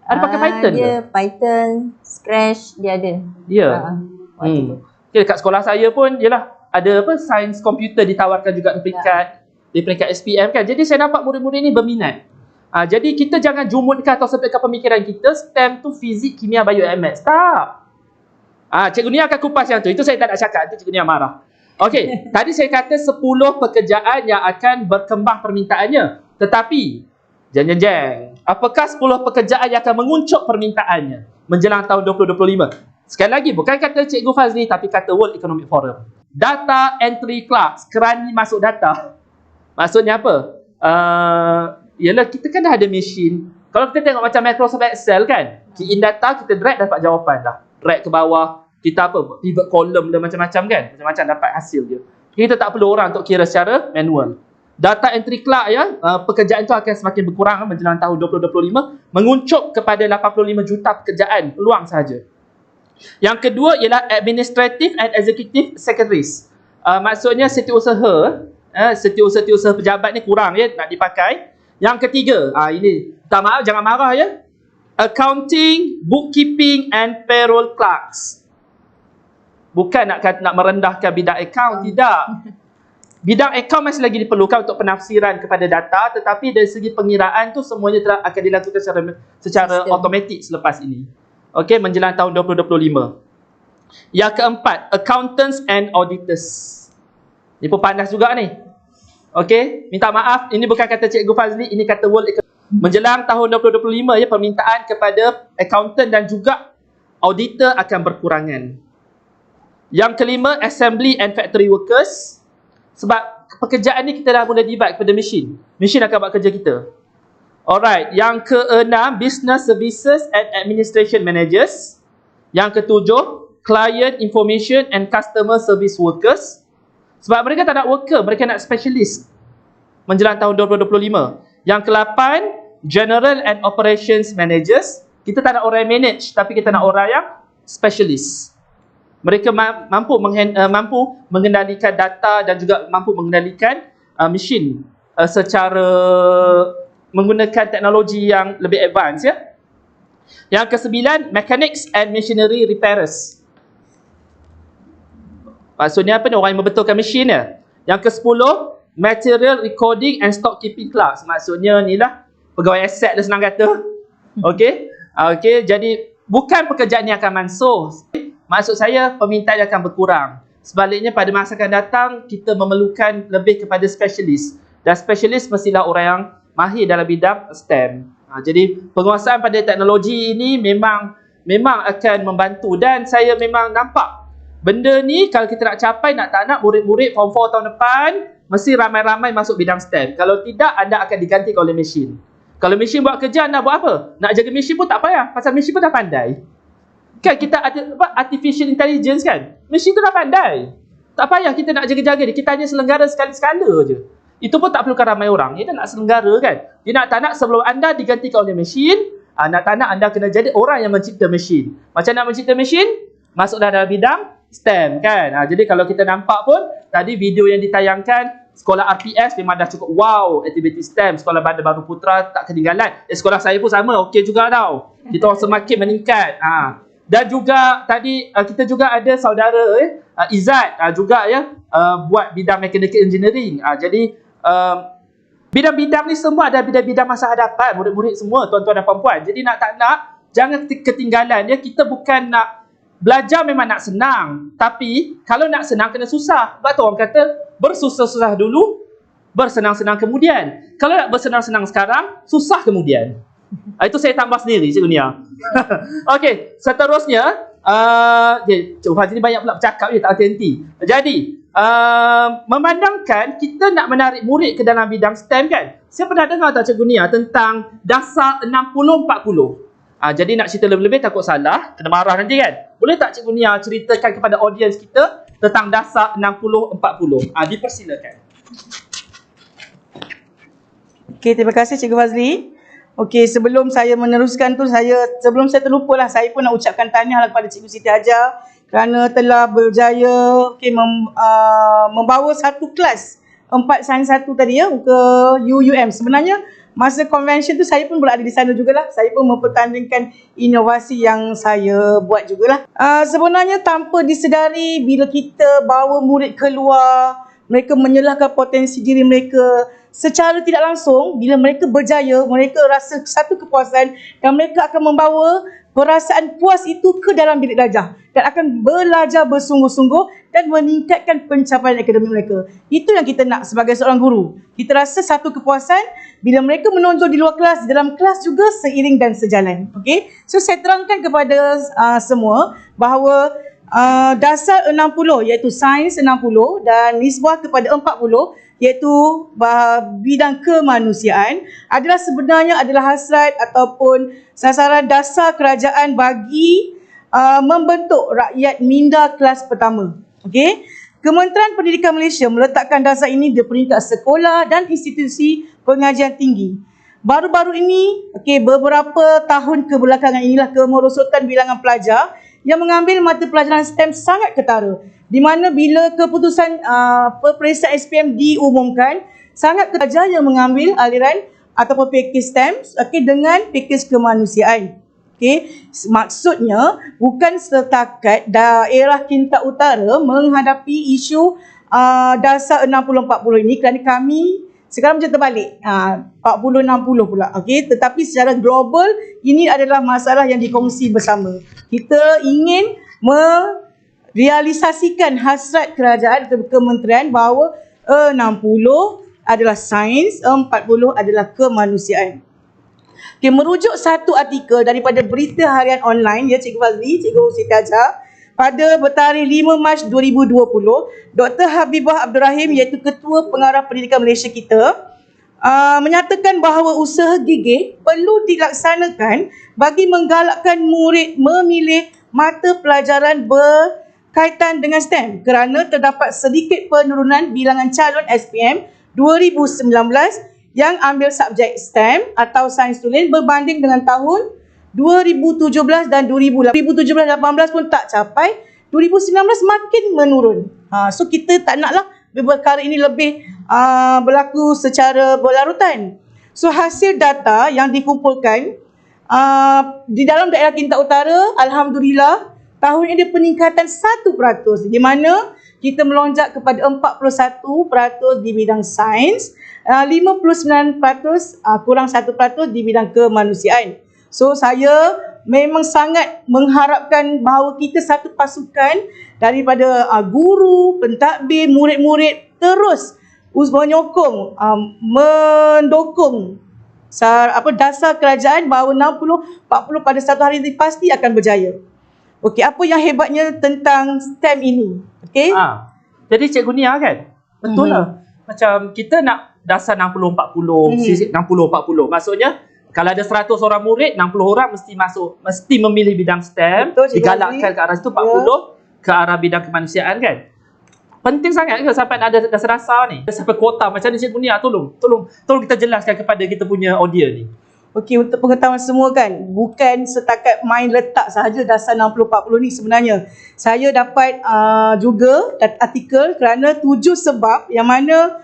Ada pakai Python ke? Python, Scratch dia ada. Ya. Okay, dekat sekolah saya pun ada sains komputer ditawarkan juga di peringkat SPM kan. Jadi saya nampak murid-murid ni berminat. Jadi kita jangan jumutkan atau sempitkan pemikiran kita STEM tu fizik, kimia, bio, MS. Tak. Cikgu Nia akan kupas yang tu. Itu saya tak nak cakap. Nanti Cikgu Nia marah. Okey. Tadi saya kata 10 pekerjaan yang akan berkembang permintaannya. Tetapi, jeng. Apakah 10 pekerjaan yang akan menguncup permintaannya menjelang tahun 2025? Sekali lagi, bukan kata Cikgu Fazli, tapi kata World Economic Forum. Data Entry Clerks. Kerani masuk data. Maksudnya apa? Yalah, kita kan dah ada mesin. Kalau kita tengok macam Microsoft Excel kan, key in data, kita drag dapat jawapan dah. Drag ke bawah, kita pivot column dan macam-macam kan. Macam-macam dapat hasil dia. Kita tak perlu orang untuk kira secara manual. Data entry clerk pekerjaan itu akan semakin berkurang menjelang tahun 2025, menguncup kepada 85 juta pekerjaan peluang sahaja. Yang kedua ialah Administrative and Executive Secretaries. Maksudnya setiausaha, setiausaha pejabat ni kurang nak dipakai. Yang ketiga, ini tak maaf, jangan marah Accounting, Bookkeeping and Payroll Clerks. Bukan nak merendahkan bidang account, tidak. Bidang account masih lagi diperlukan untuk penafsiran kepada data, tetapi dari segi pengiraan tu semuanya akan dilakukan secara automatik selepas ini. Okey, menjelang tahun 2025. Yang keempat, accountants and auditors. Ni pun panas juga ni. Okey, minta maaf, ini bukan kata Cikgu Fazli, ini kata World Economic. Menjelang tahun 2025 ya, permintaan kepada accountant dan juga auditor akan berkurangan. Yang kelima, assembly and factory workers. Sebab pekerjaan ni kita dah mula divide kepada mesin. Mesin akan buat kerja kita. Alright, yang keenam, business services and administration managers. Yang ketujuh, client information and customer service workers. Sebab mereka tak nak worker, mereka nak specialist menjelang tahun 2025. Yang ke-8, general and operations managers. Kita tak nak orang yang manage, tapi kita nak orang yang specialist. Mereka mampu mengendalikan data dan juga mampu mengendalikan mesin secara menggunakan teknologi yang lebih advance ya. Yang ke-9, mechanics and machinery repairers. Maksudnya apa ni? Orang yang membetulkan mesin ya. Yang ke-10, material recording and stock keeping clerks. Maksudnya ni lah pegawai aset lah senang kata. Okey. Okey, jadi bukan pekerjaan ni akan mansuh. Maksud saya permintaan akan berkurang. Sebaliknya pada masa akan datang kita memerlukan lebih kepada specialist. Dan specialist mestilah orang yang mahir dalam bidang STEM. Jadi penguasaan pada teknologi ini memang akan membantu dan saya memang nampak benda ni kalau kita nak capai nak tak nak murid-murid form 4 tahun depan mesti ramai-ramai masuk bidang STEM. Kalau tidak anda akan digantikan oleh mesin. Kalau mesin buat kerja anda buat apa? Nak jaga mesin pun tak payah pasal mesin pun dah pandai. Kan kita ada artificial intelligence kan? Mesin tu dah pandai. Tak payah kita nak jaga-jaga dia. Kita hanya selenggara sekali-sekala je. Itu pun tak perlukan ramai orang. Dia nak selenggara kan? Dia nak tak nak sebelum anda digantikan oleh mesin, nak tak nak anda kena jadi orang yang mencipta mesin. Macam nak mencipta mesin? Masuklah dalam bidang STEM kan? Jadi kalau kita nampak pun, tadi video yang ditayangkan, sekolah RPS memang dah cukup wow, aktiviti STEM. Sekolah Bandar Baru Putra tak ketinggalan. Sekolah saya pun sama, okey juga tau. Kita orang semakin meningkat. Dan juga tadi kita juga ada saudara Izzat juga ya buat bidang mechanical engineering. Jadi bidang-bidang ni semua ada bidang-bidang masa hadapan murid-murid semua, tuan-tuan dan puan-puan. Jadi nak tak nak jangan ketinggalan ya. Kita bukan nak belajar memang nak senang, tapi kalau nak senang kena susah. Sebab tu orang kata bersusah-susah dulu, bersenang-senang kemudian. Kalau nak bersenang-senang sekarang, susah kemudian. Itu saya tambah sendiri Cikgu Nia. Okey, seterusnya Cikgu Fazli ni banyak pula bercakap tak henti-henti. Jadi memandangkan kita nak menarik murid ke dalam bidang STEM kan. Saya pernah dengar tak Cikgu Nia tentang dasar 60-40. Jadi nak cerita lebih-lebih takut salah, kena marah nanti kan. Boleh tak Cikgu Nia ceritakan kepada audiens kita tentang dasar 60-40? Dipersilakan. Okey, terima kasih Cikgu Fazli. Okey, sebelum saya meneruskan tu, sebelum saya terlupalah, saya pun nak ucapkan tahniah kepada Cikgu Siti Hajar kerana telah berjaya membawa satu kelas 4 sains 1 tadi ya ke UUM. Sebenarnya masa convention tu saya pun berada di sana jugalah. Saya pun mempertandingkan inovasi yang saya buat jugalah. Sebenarnya tanpa disedari bila kita bawa murid keluar, mereka menyalahkan potensi diri mereka, secara tidak langsung bila mereka berjaya, mereka rasa satu kepuasan dan mereka akan membawa perasaan puas itu ke dalam bilik belajar dan akan belajar bersungguh-sungguh dan meningkatkan pencapaian akademik mereka. Itu yang kita nak sebagai seorang guru. Kita rasa satu kepuasan bila mereka menonjol di luar kelas, di dalam kelas juga seiring dan sejalan. Okey. So saya terangkan kepada semua bahawa dasar 60 iaitu sains 60 dan nisbah kepada 40 iaitu bidang kemanusiaan sebenarnya adalah hasrat ataupun sasaran dasar kerajaan bagi membentuk rakyat minda kelas pertama. Okey. Kementerian Pendidikan Malaysia meletakkan dasar ini di peringkat sekolah dan institusi pengajian tinggi. Baru-baru ini, beberapa tahun kebelakangan inilah kemerosotan bilangan pelajar yang mengambil mata pelajaran STEM sangat ketara. Di mana bila keputusan peperiksaan SPM diumumkan, sangat pelajar yang mengambil aliran ataupun pakej STEM dengan pakej kemanusiaan. Maksudnya bukan setakat daerah Kintab Utara menghadapi isu dasar 60-40 ini kerana kami sekarang macam terbalik 40-60 pula. Tetapi secara global ini adalah masalah yang dikongsi bersama. Kita ingin realisasikan hasrat kerajaan atau kementerian bahawa 60 adalah sains, 40 adalah kemanusiaan. Okay, merujuk satu artikel daripada berita harian online, ya Cikgu Fazli, Cikgu Siti Hajar, pada bertarikh 5 Mac 2020, Dr. Habibah Abdul Rahim iaitu Ketua Pengarah Pendidikan Malaysia kita menyatakan bahawa usaha gigih perlu dilaksanakan bagi menggalakkan murid memilih mata pelajaran berkaitan dengan STEM kerana terdapat sedikit penurunan bilangan calon SPM 2019 yang ambil subjek STEM atau sains tulen berbanding dengan tahun 2017 dan 2018 pun tak capai, 2019 makin menurun. So kita tak naklah perkara ini lebih berlaku secara berlarutan. So hasil data yang dikumpulkan di dalam daerah Kinta Utara, alhamdulillah tahun ini ada peningkatan 1% di mana kita melonjak kepada 41% di bidang sains, 59% kurang 1% di bidang kemanusiaan. So saya memang sangat mengharapkan bahawa kita satu pasukan daripada guru, pentadbir, murid-murid terus menyokong, mendukung dasar kerajaan bahawa 60-40 pada satu hari ini pasti akan berjaya. Okey, apa yang hebatnya tentang STEM ini? Okey. Jadi Cikgu Nia kan? Betul lah. Macam kita nak dasar 60-40, 60-40. Maksudnya kalau ada 100 orang murid, 60 orang mesti memilih bidang STEM, digalakkan ke arah situ, 40 ke arah bidang kemanusiaan kan. Penting sangat ke sampai ada dasar-dasar ni? Sampai kuota macam ni Cikgu Nia, tolong kita jelaskan kepada kita punya audience ni. Okey, untuk pengetahuan semua kan, bukan setakat main letak sahaja dasar 60-40 ni sebenarnya. Saya dapat juga artikel kerana 7 sebab yang mana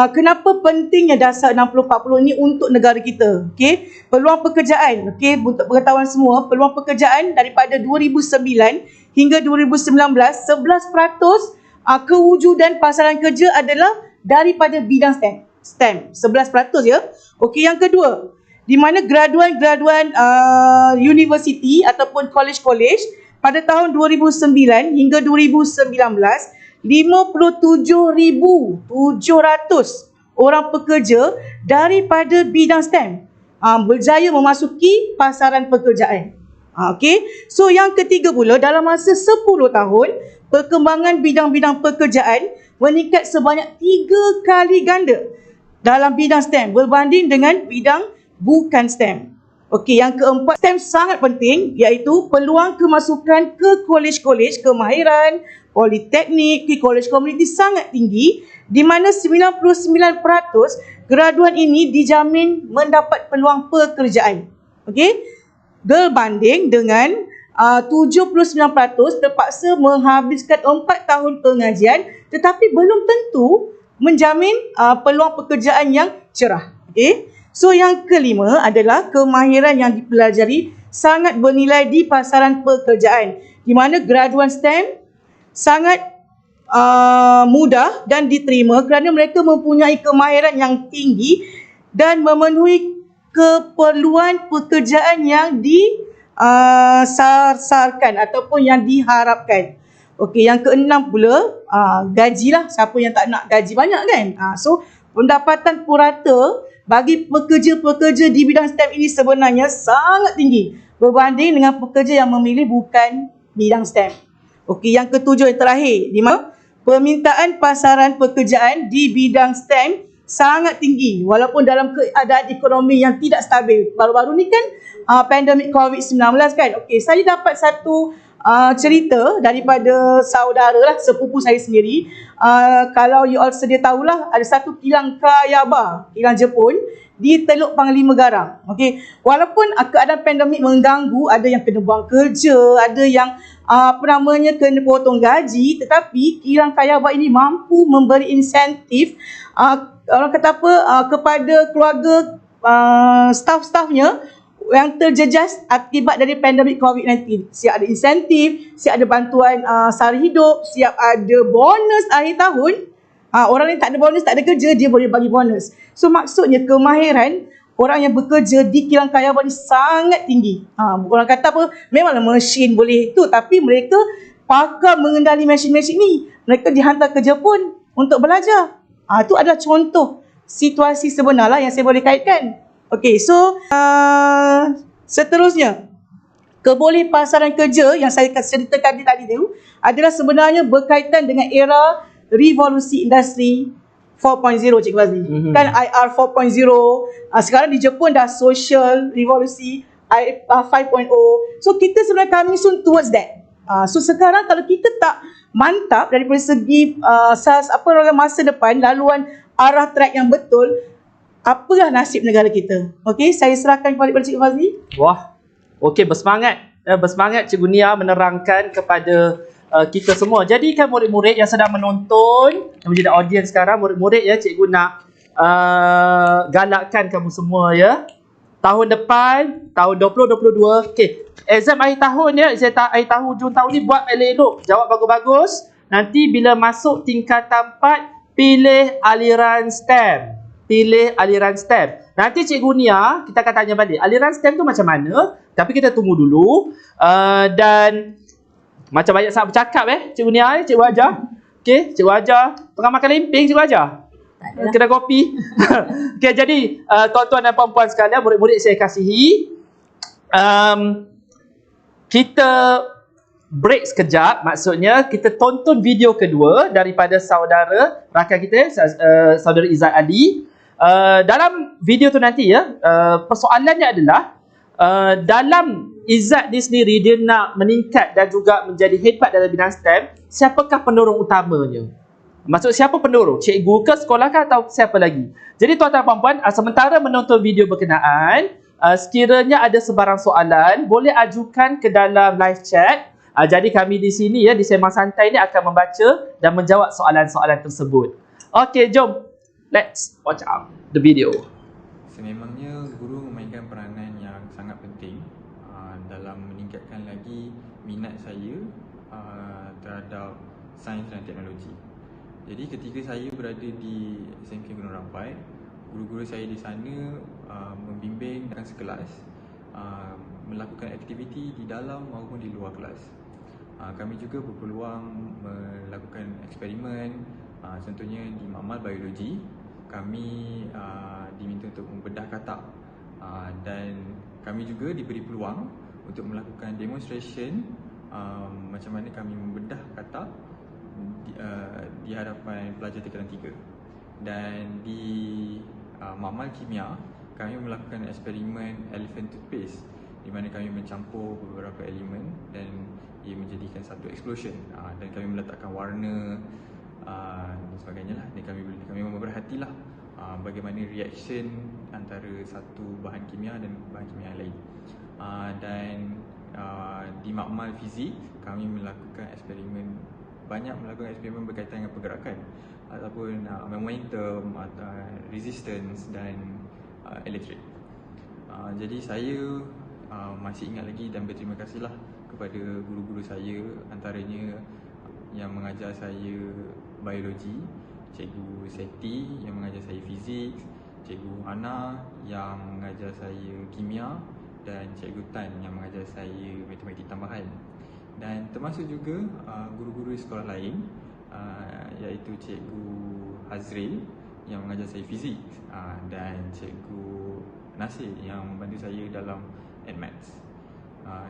kenapa pentingnya dasar 60-40 ni untuk negara kita. Okey, peluang pekerjaan. Okey, untuk pengetahuan semua, peluang pekerjaan daripada 2009 hingga 2019, 11% kewujudan pasaran kerja adalah daripada bidang STEM. 11% ya. Okey, yang kedua, di mana graduan-graduan universiti ataupun college-college pada tahun 2009 hingga 2019, 57,700 orang pekerja daripada bidang STEM berjaya memasuki pasaran pekerjaan. Okey. So yang ketiga pula, dalam masa 10 tahun, perkembangan bidang-bidang pekerjaan meningkat sebanyak 3 kali ganda dalam bidang STEM berbanding dengan bidang bukan STEM. Okey, yang keempat, STEM sangat penting iaitu peluang kemasukan ke kolej-kolej kemahiran, politeknik, ke kolej komuniti sangat tinggi di mana 99% graduan ini dijamin mendapat peluang pekerjaan. Okey, berbanding dengan 79% terpaksa menghabiskan 4 tahun pengajian tetapi belum tentu menjamin peluang pekerjaan yang cerah. Okey. So yang kelima adalah kemahiran yang dipelajari sangat bernilai di pasaran pekerjaan di mana graduan STEM sangat mudah dan diterima kerana mereka mempunyai kemahiran yang tinggi dan memenuhi keperluan pekerjaan yang disasarkan ataupun yang diharapkan. Okey, yang keenam pula gajilah, siapa yang tak nak gaji banyak kan. So pendapatan purata bagi pekerja-pekerja di bidang STEM ini sebenarnya sangat tinggi berbanding dengan pekerja yang memilih bukan bidang STEM. Okey, yang ketujuh yang terakhir, di mana permintaan pasaran pekerjaan di bidang STEM sangat tinggi walaupun dalam keadaan ekonomi yang tidak stabil. Baru-baru ni kan pandemik COVID-19 kan. Okey, saya dapat satu cerita daripada saudara lah, sepupu saya sendiri. Kalau you all sedia tahulah, ada satu kilang Kayaba, kilang Jepun di Teluk Panglima Garang. Okey, walaupun keadaan pandemik mengganggu, ada yang kena buang kerja, ada yang kena potong gaji, tetapi kilang Kayaba ini mampu memberi insentif orang kata kepada keluarga staff-staffnya yang terjejas akibat dari pandemik COVID-19. Siap ada insentif, siap ada bantuan sara hidup, siap ada bonus akhir tahun. Orang yang tak ada bonus, tak ada kerja, dia boleh bagi bonus. So maksudnya kemahiran orang yang bekerja di kilang Kayaba ni sangat tinggi. Orang kata memanglah mesin boleh tu, tapi mereka pakar mengendali mesin-mesin ni. Mereka dihantar ke Jepun untuk belajar. Itu adalah contoh situasi sebenar lah yang saya boleh kaitkan. Okey, so seterusnya, kebolehpasaran kerja yang saya ceritakan tadi tu adalah sebenarnya berkaitan dengan era revolusi industri 4.0, Cikgu Fazli. Kan IR 4.0, sekarang di Jepun dah social revolusi 5.0. So kita sebenarnya coming soon towards that. So sekarang kalau kita tak mantap daripada segi masa depan, laluan arah track yang betul, apalah nasib negara kita? Okey, saya serahkan kepada Cikgu Fazli. Wah, okey, bersemangat. Bersemangat Cikgu Nia menerangkan kepada kita semua. Jadi kan murid-murid yang sedang menonton, yang menjadi audiens sekarang, murid-murid ya, Cikgu nak galakkan kamu semua ya. Tahun depan, tahun 2022, okey, exam akhir tahun ya, exam akhir tahun Jun tahun ni buat elok-elok, jawab bagus-bagus. Nanti bila masuk tingkatan 4, pilih aliran STEM. Pilih aliran STEM. Nanti Cikgu Nia, kita akan tanya balik, aliran STEM tu macam mana? Tapi kita tunggu dulu. Dan macam banyak sangat bercakap Cikgu Nia, Cikgu ajar. Okey, Cikgu ajar. Tengah makan lempeng, Cikgu ajar. Kedai kopi. Okey, jadi tuan-tuan dan puan-puan sekalian, murid-murid saya kasihi, kita break sekejap. Maksudnya kita tonton video kedua daripada saudara rakan kita, saudara Izzat Ali. Dalam video tu nanti ya, persoalannya adalah dalam Izzat ni sendiri, dia nak meningkat dan juga menjadi hebat dalam bidang STEM, siapakah pendorong utamanya? Maksud siapa pendorong? Cikgu ke, sekolah ke, atau siapa lagi? Jadi tuan-tuan dan puan-puan, sementara menonton video berkenaan, sekiranya ada sebarang soalan, boleh ajukan ke dalam live chat. Jadi kami di sini ya, di Sembang Santai ni akan membaca dan menjawab soalan-soalan tersebut. Okey, jom. Let's watch out the video. Sememangnya guru memainkan peranan yang sangat penting dalam meningkatkan lagi minat saya terhadap sains dan teknologi. Jadi ketika saya berada di SMK Gunung Rampai, guru-guru saya di sana membimbing dan sekelas melakukan aktiviti di dalam maupun di luar kelas. Kami juga berpeluang melakukan eksperimen, contohnya di makmal biologi. Kami diminta untuk membedah katak dan kami juga diberi peluang untuk melakukan demonstration macam mana kami membedah katak di hadapan pelajar tingkatan 3. Dan di makmal kimia, kami melakukan eksperimen elephant toothpaste di mana kami mencampur beberapa elemen dan ia menjadikan satu explosion, dan kami meletakkan warna dan sebagainya lah. Dan kami memerhatilah bagaimana reaction antara satu bahan kimia dan bahan kimia lain. Dan di makmal fizik, kami melakukan eksperimen berkaitan dengan pergerakan ataupun momentum, resistance dan elektrik. Jadi saya masih ingat lagi dan berterima kasihlah kepada guru-guru saya, antaranya yang mengajar saya biologi, Cikgu Seti yang mengajar saya fizik, Cikgu Ana yang mengajar saya kimia, dan Cikgu Tan yang mengajar saya matematik tambahan. Dan termasuk juga guru-guru sekolah lain, iaitu Cikgu Hazril yang mengajar saya fizik, dan Cikgu Nasir yang membantu saya dalam Admaths.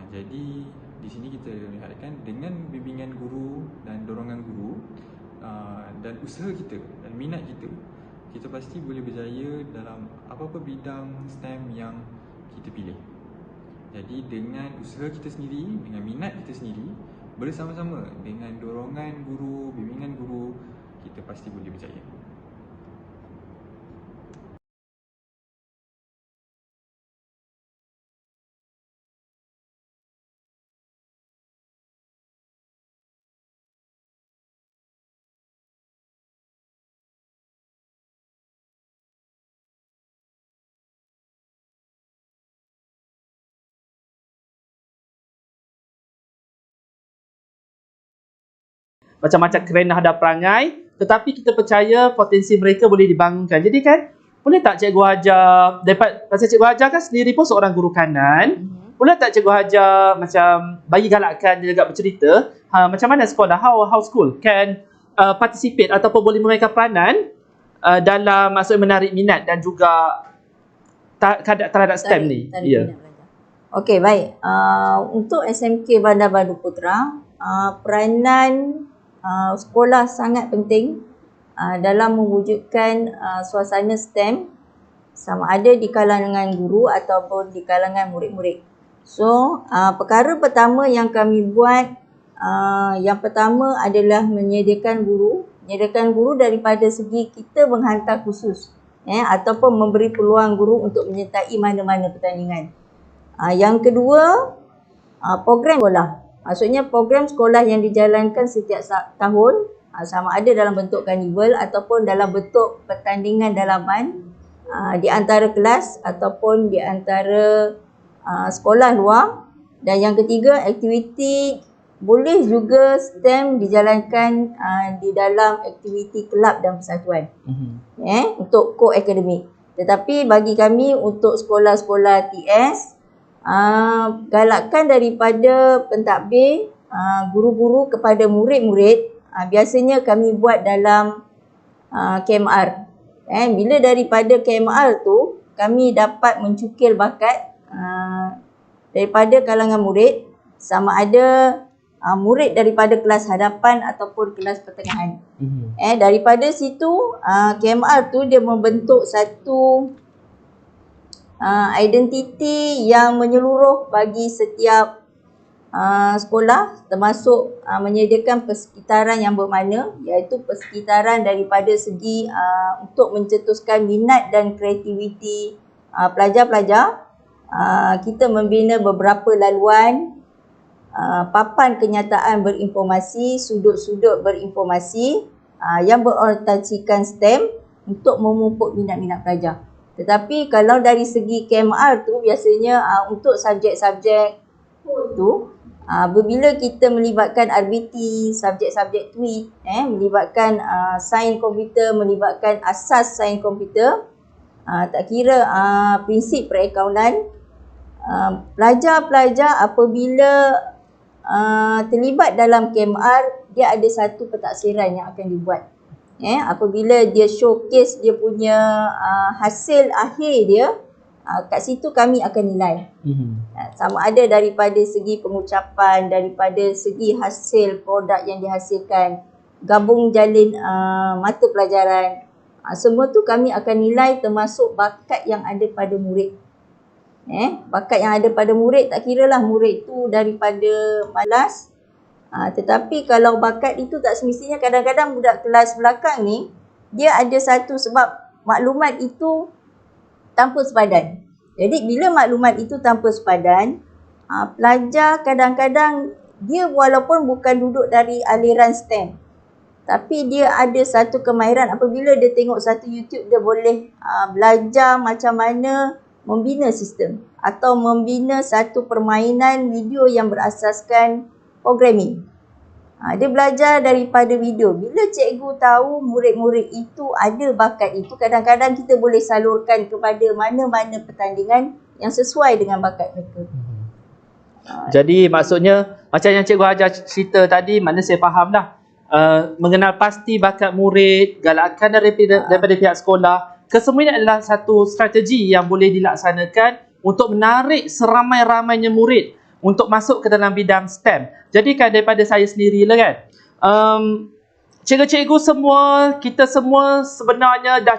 Jadi di sini kita lihatkan dengan bimbingan guru dan dorongan guru dan usaha kita dan minat kita, kita pasti boleh berjaya dalam apa-apa bidang STEM yang kita pilih. Jadi dengan usaha kita sendiri, dengan minat kita sendiri, bersama-sama dengan dorongan guru, bimbingan guru, kita pasti boleh berjaya. Macam-macam kerenah dan perangai, tetapi kita percaya potensi mereka boleh dibangunkan. Jadi kan, boleh tak cikgu ajar, pasal cikgu ajar kan sendiri pun seorang guru kanan, boleh tak Cikgu Hajar macam bagi galakkan dia agak bercerita macam mana sekolah, how school can participate ataupun boleh memainkan peranan dalam maksud menarik minat dan juga terhadap STEM ni. Ya. Okey, baik. Untuk SMK Bandar Baru Putra, peranan sekolah sangat penting dalam mewujudkan suasana STEM sama ada di kalangan guru ataupun di kalangan murid-murid. So, perkara pertama yang kami buat, yang pertama adalah menyediakan guru daripada segi kita menghantar khusus ataupun memberi peluang guru untuk menyertai mana-mana pertandingan. Yang kedua, program sekolah. Maksudnya program sekolah yang dijalankan setiap tahun sama ada dalam bentuk karnival ataupun dalam bentuk pertandingan dalaman di antara kelas ataupun di antara sekolah luar. Dan yang ketiga, aktiviti boleh juga STEM dijalankan di dalam aktiviti kelab dan persatuan untuk co-akademik. Tetapi bagi kami untuk sekolah-sekolah TS, galakkan daripada pentadbir guru-guru kepada murid-murid, biasanya kami buat dalam KMR. Bila daripada KMR tu kami dapat mencukil bakat daripada kalangan murid, sama ada murid daripada kelas hadapan ataupun kelas pertengahan. Daripada situ KMR tu dia membentuk satu identiti yang menyeluruh bagi setiap sekolah, termasuk menyediakan persekitaran yang bermakna, iaitu persekitaran daripada segi untuk mencetuskan minat dan kreativiti pelajar-pelajar. Kita membina beberapa laluan, papan kenyataan berinformasi, sudut-sudut berinformasi yang berorientasikan STEM untuk memupuk minat-minat pelajar. Tetapi kalau dari segi KMR tu biasanya untuk subjek-subjek tu, apabila kita melibatkan RBT, subjek-subjek TWIT, melibatkan sains komputer, melibatkan asas sains komputer, tak kira prinsip perakaunan, pelajar-pelajar apabila terlibat dalam KMR, dia ada satu pentaksiran yang akan dibuat. Apabila dia showcase dia punya hasil akhir dia, kat situ kami akan nilai. Sama ada daripada segi pengucapan, daripada segi hasil produk yang dihasilkan, gabung jalin mata pelajaran, semua tu kami akan nilai, termasuk bakat yang ada pada murid. Bakat yang ada pada murid, tak kira lah murid tu daripada malas, tetapi kalau bakat itu tak semestinya, kadang-kadang budak kelas belakang ni dia ada satu sebab maklumat itu tanpa sepadan. Jadi bila maklumat itu tanpa sepadan, pelajar kadang-kadang dia walaupun bukan duduk dari aliran STEM, tapi dia ada satu kemahiran apabila dia tengok satu YouTube, dia boleh belajar macam mana membina sistem atau membina satu permainan video yang berasaskan programming. Dia belajar daripada video. Bila cikgu tahu murid-murid itu ada bakat itu, kadang-kadang kita boleh salurkan kepada mana-mana pertandingan yang sesuai dengan bakat mereka. Jadi maksudnya macam yang Cikgu Hajar cerita tadi, mana saya faham dah. Mengenal pasti bakat murid, galakkan daripada pihak sekolah. Kesemua ini adalah satu strategi yang boleh dilaksanakan untuk menarik seramai-ramainya murid untuk masuk ke dalam bidang STEM. Jadi kan daripada saya sendiri lah kan, cikgu-cikgu semua, kita semua sebenarnya dah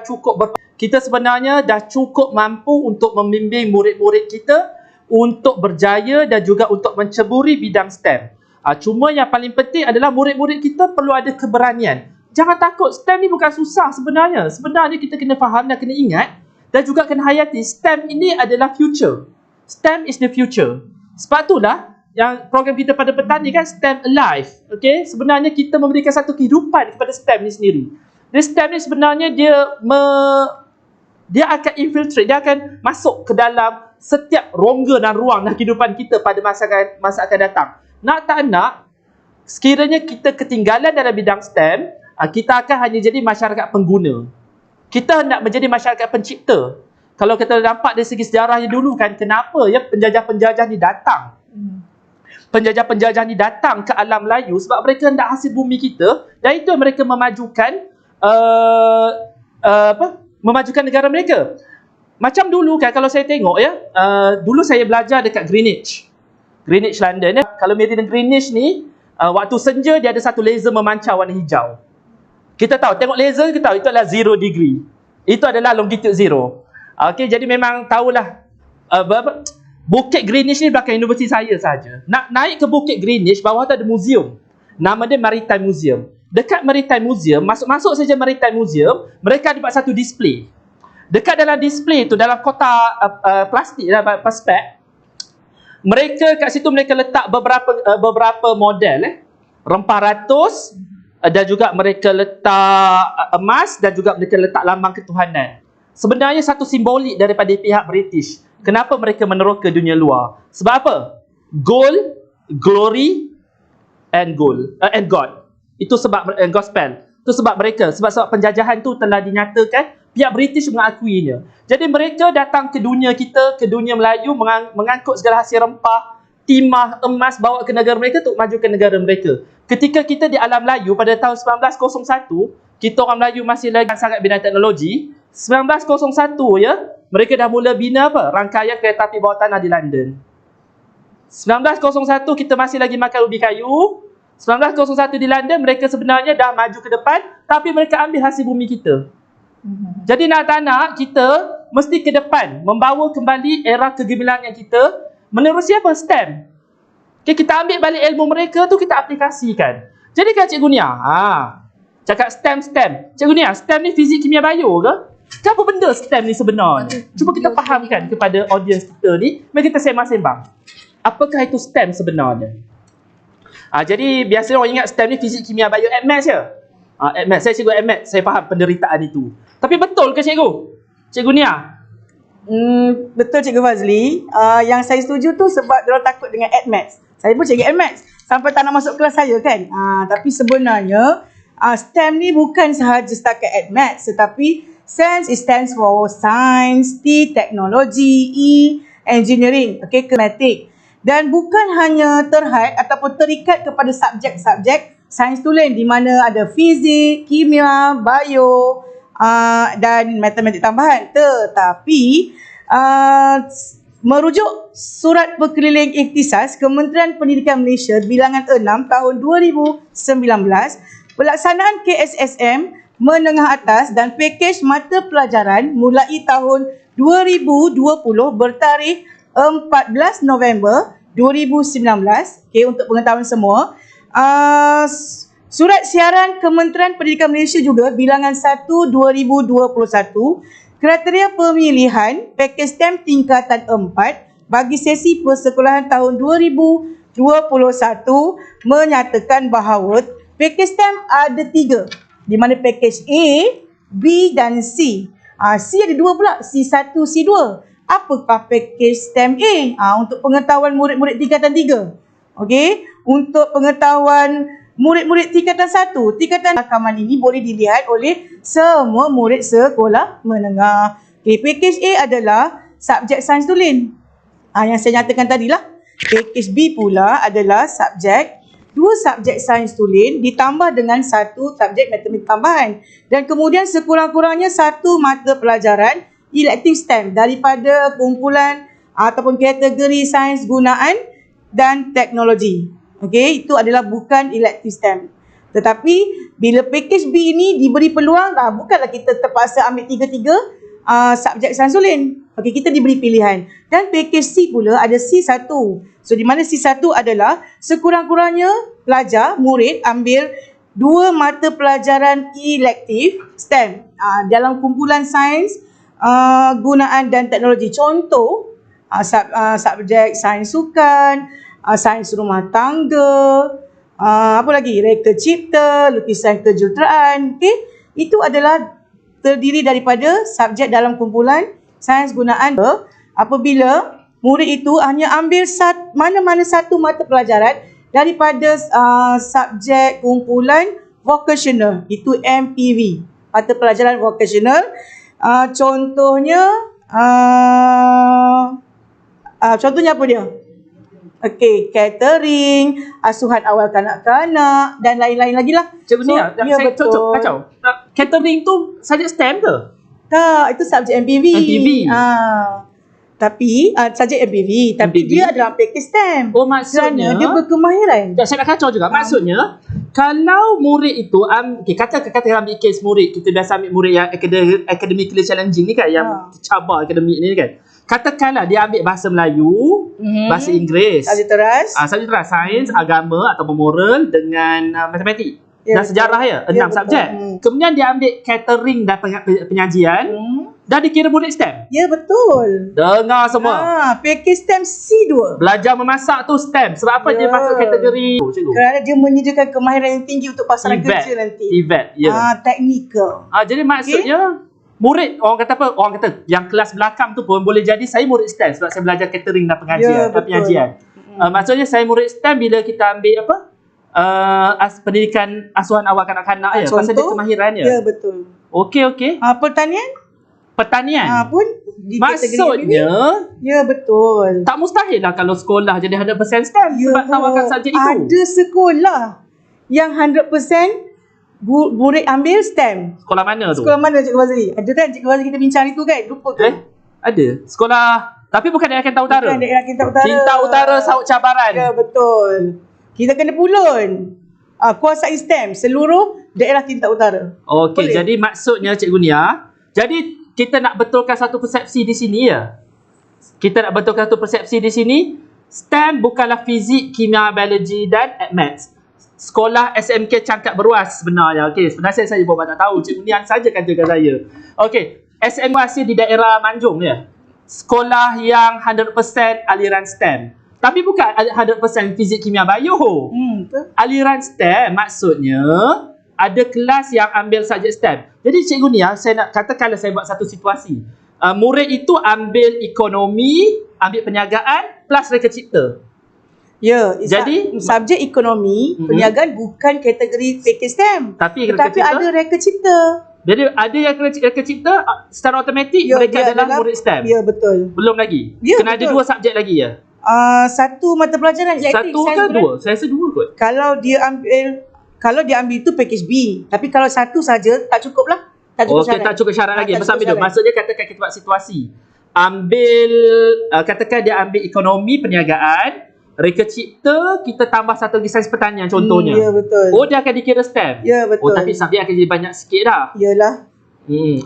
cukup mampu untuk membimbing murid-murid kita untuk berjaya dan juga untuk menceburi bidang STEM. Cuma yang paling penting adalah murid-murid kita perlu ada keberanian. Jangan takut, STEM ni bukan susah sebenarnya. Sebenarnya kita kena faham dan kena ingat dan juga kena hayati, STEM ini adalah future. STEM is the future. Sebab itulah yang program kita pada petang ni kan STEM Alive. Okay? Sebenarnya kita memberikan satu kehidupan kepada STEM ni sendiri. Dan STEM ni sebenarnya dia akan infiltrate, dia akan masuk ke dalam setiap rongga dan ruang dalam kehidupan kita pada masa akan datang. Nak tak nak, sekiranya kita ketinggalan dalam bidang STEM, kita akan hanya jadi masyarakat pengguna. Kita hendak menjadi masyarakat pencipta. Kalau kita nampak dari segi sejarahnya dulu kan, kenapa ya penjajah-penjajah ni datang? Penjajah-penjajah ni datang ke alam Melayu sebab mereka hendak hasil bumi kita, dan itu mereka memajukan memajukan negara mereka. Macam dulu kan, kalau saya tengok ya, dulu saya belajar dekat Greenwich London ya. Kalau Meridian Greenwich ni, waktu senja dia ada satu laser memancar warna hijau. Kita tahu, tengok laser kita tahu itu adalah 0 degree. Itu adalah longitude 0. Okey, jadi memang tahulah Bukit Greenwich ni belakang universiti saya saja. Nak naik ke Bukit Greenwich, bawah tu ada muzium. Nama dia Maritime Museum. Dekat Maritime Museum, masuk saja Maritime Museum, mereka ada buat satu display. Dekat dalam display tu, dalam kotak plastik, dalam perspek, mereka kat situ mereka letak beberapa model rempah ratus, dan juga mereka letak emas, dan juga mereka letak lambang ketuhanan. Sebenarnya satu simbolik daripada pihak British. Kenapa mereka meneroka dunia luar? Sebab apa? Gold, glory and God. Itu sebab gospel. Itu sebab mereka. Sebab penjajahan tu telah dinyatakan, pihak British mengakuinya. Jadi mereka datang ke dunia kita, ke dunia Melayu, mengangkut segala hasil rempah, timah, emas, bawa ke negara mereka untuk majukan negara mereka. Ketika kita di alam Melayu pada tahun 1901, kita orang Melayu masih lagi sangat bina teknologi. 1901 ya, mereka dah mula bina rangkaian kereta api bawah tanah di London. 1901 kita masih lagi makan ubi kayu. 1901 di London mereka sebenarnya dah maju ke depan, tapi mereka ambil hasil bumi kita. Jadi nak tak nak, kita mesti ke depan, membawa kembali era kegemilangan kita. Menerusi apa? STEM. Okay, kita ambil balik ilmu mereka tu, kita aplikasikan. Jadi kan Cikgu Nia, cakap STEM. Cikgu Nia, STEM ni fizik, kimia, bio ke? Apa benda STEM ni sebenarnya? Cuba kita fahamkan kepada audiens kita ni. Mari kita sembang-sembang. Apakah itu STEM sebenarnya? Jadi biasanya orang ingat STEM ni fizik, kimia, bio, maths je. Maths, saya cikgu maths, saya faham penderitaan itu. Tapi betul ke cikgu? Cikgu Nia? Betul Cikgu Fazli. Yang saya setuju tu sebab diorang takut dengan maths. Saya pun cikgu maths. Sampai tak nak masuk kelas saya kan. Tapi sebenarnya STEM ni bukan sahaja setakat maths, tetapi STEM stands for Science, T, Teknologi, E, Engineering, Mathematics. Dan bukan hanya terhad ataupun terikat kepada subjek-subjek sains tulen di mana ada fizik, kimia, bio dan matematik tambahan. Tetapi merujuk Surat Perkeliling Ikhtisas Kementerian Pendidikan Malaysia bilangan 6 tahun 2019, pelaksanaan KSSM menengah atas dan pakej mata pelajaran mulai tahun 2020 bertarikh 14 November 2019. Untuk pengetahuan semua, Surat Siaran Kementerian Pendidikan Malaysia juga bilangan 1 2021, kriteria pemilihan pakej STEM tingkatan 4 bagi sesi persekolahan tahun 2021 menyatakan bahawa pakej STEM ada 3. Di mana pakej A, B dan C. C ada 2 pula, C1, C2. Apakah pakej STEM A? Untuk pengetahuan murid-murid tingkatan 3. Okey, untuk pengetahuan murid-murid tingkatan 1, tingkatan rakaman ini boleh dilihat oleh semua murid sekolah menengah. Okey, pakej A adalah subjek sains tulen. Yang saya nyatakan tadilah. Pakej B pula adalah dua subjek sains tulen ditambah dengan satu subjek matematik tambahan. Dan kemudian sekurang-kurangnya satu mata pelajaran elektif STEM daripada kumpulan ataupun kategori sains gunaan dan teknologi. Okey, itu adalah bukan elektif STEM. Tetapi bila pakej B ini diberi peluang, bukanlah kita terpaksa ambil 3 subjek sains tulen. Okey, kita diberi pilihan. Dan pakej C pula ada C1. So di mana C1 adalah sekurang-kurangnya pelajar, murid ambil 2 mata pelajaran elektif STEM dalam kumpulan sains, gunaan dan teknologi. Contoh, subjek sains sukan, sains rumah tangga, apa lagi? Reka cipta, lukisan kejuruteraan. Okey, itu adalah terdiri daripada subjek dalam kumpulan sains gunaan. Apabila murid itu hanya ambil mana-mana satu mata pelajaran daripada subjek kumpulan vocational, itu MPV, mata pelajaran vocational. Contohnya Contohnya apa dia? Okey, catering, asuhan awal kanak-kanak dan lain-lain lagi lah. Cikgu Nia, ya saya betul. cocok kacau. Catering tu subjek STEM ke? Tak, itu subjek MPV. MPV. Tapi subjek MPV, tapi MPV. dia adalah package STEM. Oh, maksudnya Kerana dia berkemahiran. saya nak kacau juga. Maksudnya, kalau murid itu, kata ambil case murid, kita biasa ambil murid yang academically challenging ni kan, yang cabar akademik ni kan. Katakanlah dia ambil bahasa Melayu, bahasa Inggeris, Subjek teras. subjek teras, sains, agama atau moral dengan matematik. Ya, Dan sejarah ya, 6 betul. subjek. Kemudian dia ambil catering dan penyajian, dah dikira murid STEM. Ya, betul. Dengar semua. Package STEM C2. Belajar memasak tu STEM. Sebab apa dia Ya. masuk kategori tu, cikgu? Kerana dia menyediakan kemahiran yang tinggi untuk pasaran kerja nanti. TVET, ya. Technical. Jadi maksudnya murid, orang kata apa? Orang kata yang kelas belakang tu pun boleh jadi saya murid STEM sebab saya belajar catering dan Ya, betul. penyajian. Maksudnya saya murid STEM bila kita ambil apa? Pendidikan asuhan awal kanak-kanak ya. Pasal dia kemahiran ya. Ya, betul. Okey. Pertanian. Pun di kategori Maksudnya ini. Ya, betul. tak mustahil lah kalau sekolah jadi 100% STEM sebab tawarkan subjek itu. Ada sekolah yang 100% murid ambil STEM. Sekolah mana tu? Sekolah mana Cikgu Fazli? Ada kan Cikgu Fazli kita bincang itu kan? Lupa ke? Ada. Sekolah, tapi bukan daerah Kelantan Utara. Bukan daerah Kelantan Utara. Kelantan Utara saut cabaran. Ya, betul. Kita kena pulun. Kuasai STEM seluruh daerah Kelantan Utara. Okey, Boleh? jadi maksudnya Cikgu Nia, jadi kita nak betulkan satu persepsi di sini ya. Kita nak betulkan satu persepsi di sini, STEM bukanlah fizik, kimia, biologi dan maths. Sekolah SMK Cangkat Beruas sebenarnya. Okey, sebenarnya saya buat tak tahu. Cikgu Nia saja kan jaga saya. Okey, SMK Beruas di daerah Manjung ya. Sekolah yang 100% aliran STEM. Tapi bukan 100% fizik, kimia, bio. Betul. Aliran STEM maksudnya ada kelas yang ambil subjek STEM. Jadi Cikgu Nia, saya nak katakanlah saya buat satu situasi. Murid itu ambil ekonomi, ambil perniagaan plus reka cipta. Ya, Jadi, subjek ekonomi, perniagaan bukan kategori package STEM. Tetapi Tetapi ada reka cipta. Jadi ada yang reka cipta secara automatik Ya, mereka dia adalah murid STEM. Ya, betul. Belum lagi. Ya, Kena ada betul. 2 subjek lagi ya. Satu mata pelajaran iaitu Satu ke 2? Saya rasa 2 kot. Kalau dia ambil itu package B. Tapi kalau satu saja tak cukup lah. Tak cukup Okey, tak cukup syarat lagi. Tak Pasal cukup bila syarat. maksudnya katakan kita buat situasi. Ambil katakan dia ambil ekonomi perniagaan, reka cipta, kita tambah satu lagi sains pertanian contohnya. Ya, betul. Oh, dia akan dikira STEM. Ya, betul. Oh, tapi subjek akan jadi banyak sikit dah. Yalah.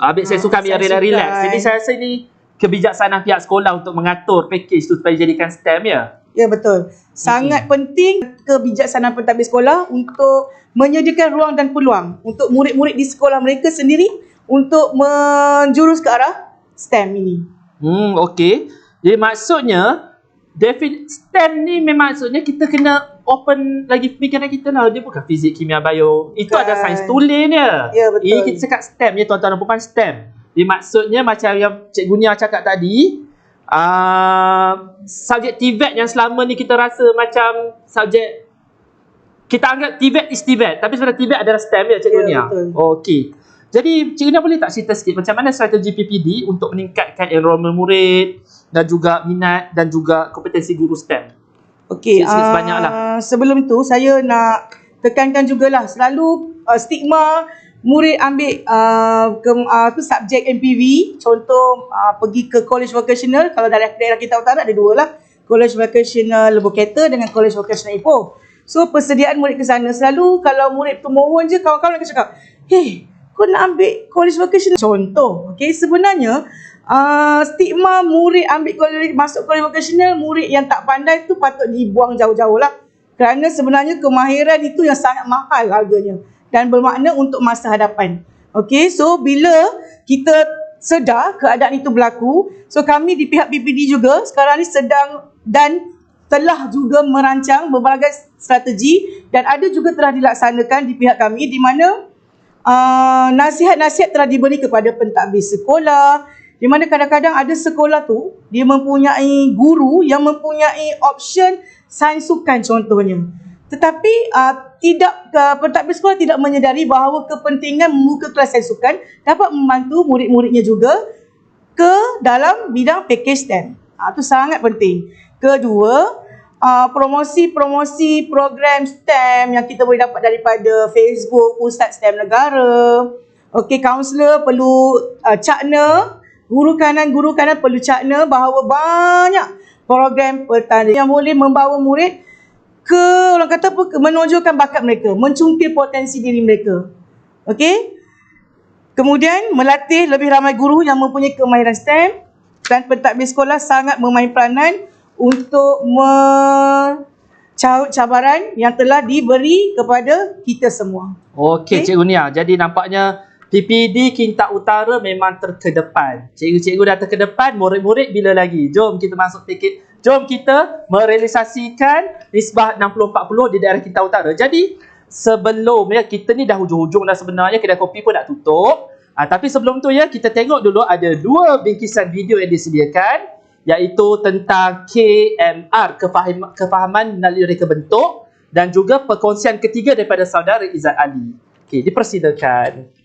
Habis saya suka ambil saya relax. suka. Jadi saya rasa ni kebijaksanaan pihak sekolah untuk mengatur package tu supaya jadikan STEM ya. Ya, betul. Sangat penting kebijaksanaan pentadbir sekolah untuk menyediakan ruang dan peluang untuk murid-murid di sekolah mereka sendiri untuk menjurus ke arah STEM ini. Okey. Jadi maksudnya STEM ni memang maksudnya kita kena open lagi pemikiran kita lah. Dia bukan fizik, kimia, bio. Itu Bukan. ada sains tulis dia. Ya, betul. Ini kita cakap STEM ya, tuan-tuan dan puan, STEM. Jadi maksudnya macam yang Cikgu Nia cakap tadi, subjek TVET yang selama ni kita rasa macam subjek, kita anggap TVET is TVET, tapi sebenarnya TVET adalah STEM ya Cikgu Ya, Nia. betul. Okey. Jadi Cikgu Nia boleh tak cerita sikit macam mana strategi PPD untuk meningkatkan enrolment murid dan juga minat dan juga kompetensi guru STEM? Okey, Sikit-sikit sebanyaklah. sebelum tu saya nak tekankan jugalah selalu stigma murid ambil subjek MPV, contoh pergi ke college vocational. Kalau daerah kita utara ada 2 lah, college vocational Leboketa dengan college vocational Ipoh. So persediaan murid ke sana selalu kalau murid tu mohon je, kawan-kawan akan cakap, "Hey, kau nak ambil college vocational." Contoh, okey, sebenarnya stigma murid ambil masuk college vocational, murid yang tak pandai tu patut dibuang jauh-jauh lah. Kerana sebenarnya kemahiran itu yang sangat mahal harganya dan bermakna untuk masa hadapan. Okey, so bila kita sedar keadaan itu berlaku, so kami di pihak PPD juga sekarang ni sedang dan telah juga merancang berbagai strategi dan ada juga telah dilaksanakan di pihak kami di mana nasihat-nasihat telah diberi kepada pentadbir sekolah, di mana kadang-kadang ada sekolah tu dia mempunyai guru yang mempunyai option sains sukan contohnya. Tetapi pentadbir sekolah tidak menyedari bahawa kepentingan membuka kelas sains sukan dapat membantu murid-muridnya juga ke dalam bidang package STEM. Itu sangat penting. Kedua, promosi-promosi program STEM yang kita boleh dapat daripada Facebook, Pusat STEM Negara. Okey, kaunselor perlu cakna, guru kanan perlu cakna bahawa banyak program pertanian yang boleh membawa murid ke, orang kata apa, menonjolkan bakat mereka, mencungkil potensi diri mereka. Okey? Kemudian melatih lebih ramai guru yang mempunyai kemahiran STEM, dan pentadbir sekolah sangat memain peranan untuk mencaut cabaran yang telah diberi kepada kita semua. Okey, Cikgu Nia. Jadi nampaknya PPD Kintab Utara memang terkedepan. Cikgu-cikgu dah terkedepan, murid-murid bila lagi? Jom kita masuk tiket. Jom kita merealisasikan nisbah 60-40 di daerah Kintab Utara. Jadi sebelum ya, kita ni dah hujung-hujung dah sebenarnya, kedai kopi pun dah tutup. Tapi sebelum tu ya, kita tengok dulu ada 2 bingkisan video yang disediakan, iaitu tentang KMR, kefahaman melalui reka bentuk, dan juga perkongsian ketiga daripada saudara Izzat Ali. Okey, dipersilakan.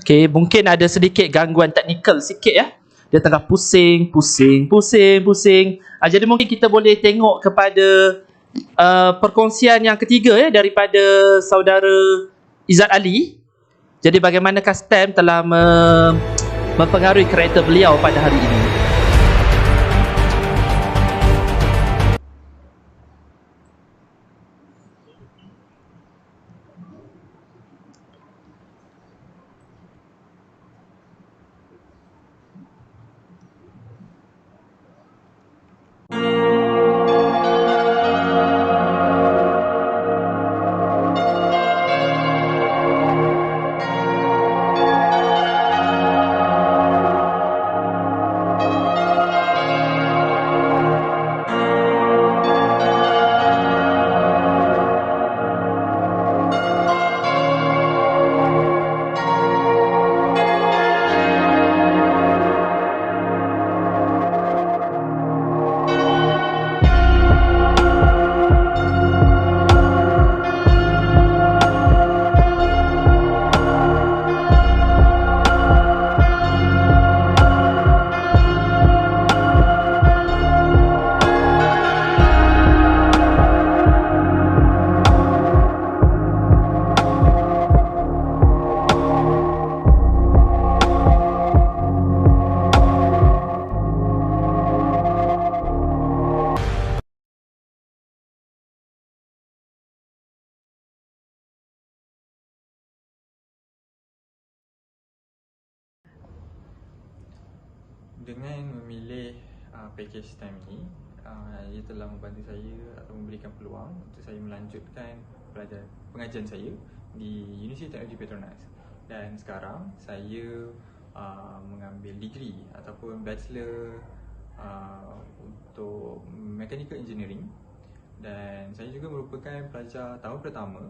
Okey, mungkin ada sedikit gangguan teknikal sikit ya. Dia tengah pusing. Jadi mungkin kita boleh tengok kepada perkongsian yang ketiga ya daripada saudara Izzat Ali. Jadi bagaimanakah STEM telah mempengaruhi karakter beliau pada hari ini. Dengan memilih package STEM ini, ia telah membantu saya atau memberikan peluang untuk saya melanjutkan pengajian saya di Universiti Teknologi Petronas. Dan sekarang saya mengambil degree ataupun bachelor untuk mechanical engineering, dan saya juga merupakan pelajar tahun pertama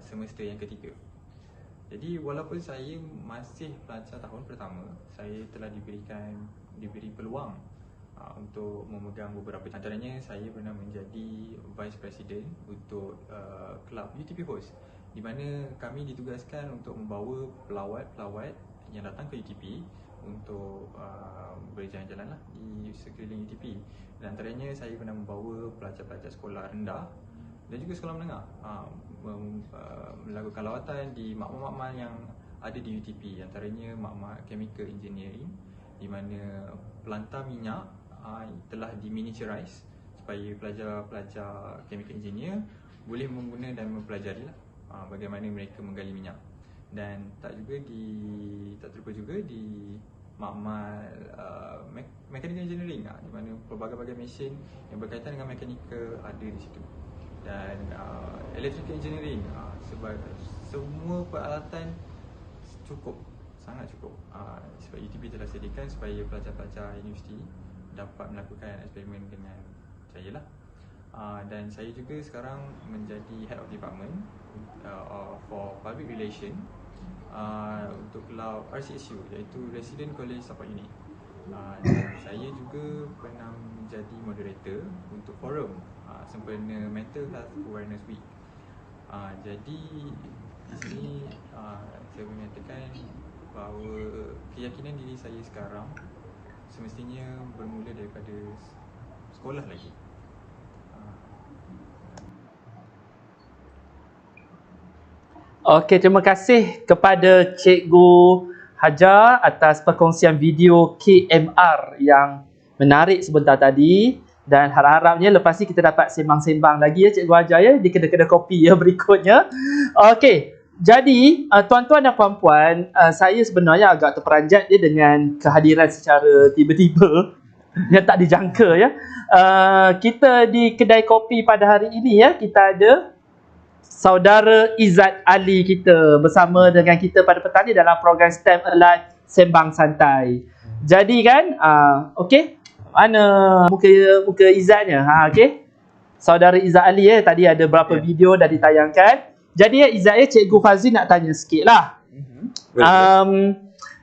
semester yang ketiga. Jadi walaupun saya masih pelajar tahun pertama, saya telah diberi peluang untuk memegang beberapa, antaranya saya pernah menjadi Vice President untuk Kelab UTP Host, di mana kami ditugaskan untuk membawa pelawat-pelawat yang datang ke UTP untuk berjalan-jalan lah di sekeliling UTP. Dan antaranya saya pernah membawa pelajar-pelajar sekolah rendah dan juga sekolah menengah melakukan lawatan di makmal-makmal yang ada di UTP, antaranya makmal Chemical Engineering di mana pelantar minyak telah diminiaturize supaya pelajar-pelajar chemical engineer boleh mengguna dan mempelajari bagaimana mereka menggali minyak. Dan tak terlupa juga di makmal mechanical engineering di mana pelbagai-bagai mesin yang berkaitan dengan mekanikal ada di situ. Dan electrical engineering sebab semua peralatan cukup, sangat cukup. Sebab UTP telah sediakan supaya pelajar-pelajar universiti dapat melakukan eksperimen dengan jaya lah. Dan saya juga sekarang menjadi Head of Department for Public Relation untuk Kelau RCSU, iaitu Resident College Support Unit. Dan saya juga pernah menjadi moderator untuk forum sempena Mental Health Awareness Week. Jadi di sini saya menyatakan bahawa keyakinan diri saya sekarang semestinya bermula daripada sekolah lagi. Okey, terima kasih kepada Cikgu Hajar atas perkongsian video KMR yang menarik sebentar tadi, dan harap-harapnya lepas ni kita dapat sembang-sembang lagi ya Cikgu Hajar ya di kedai-kedai kopi ya berikutnya. Okey, jadi tuan-tuan dan puan-puan, saya sebenarnya agak terperanjat dia dengan kehadiran secara tiba-tiba yang tak dijangka ya. Kita di kedai kopi pada hari ini ya, kita ada Saudara Izzat Ali kita bersama dengan kita pada petang ni dalam program STEM Alive Sembang Santai. Jadi kan, okey, mana muka Izzatnya? Okey, Saudara Izzat Ali ya, tadi ada berapa video dah ditayangkan. Jadi ya Izzat ya, Cikgu Fazli nak tanya sikit lah.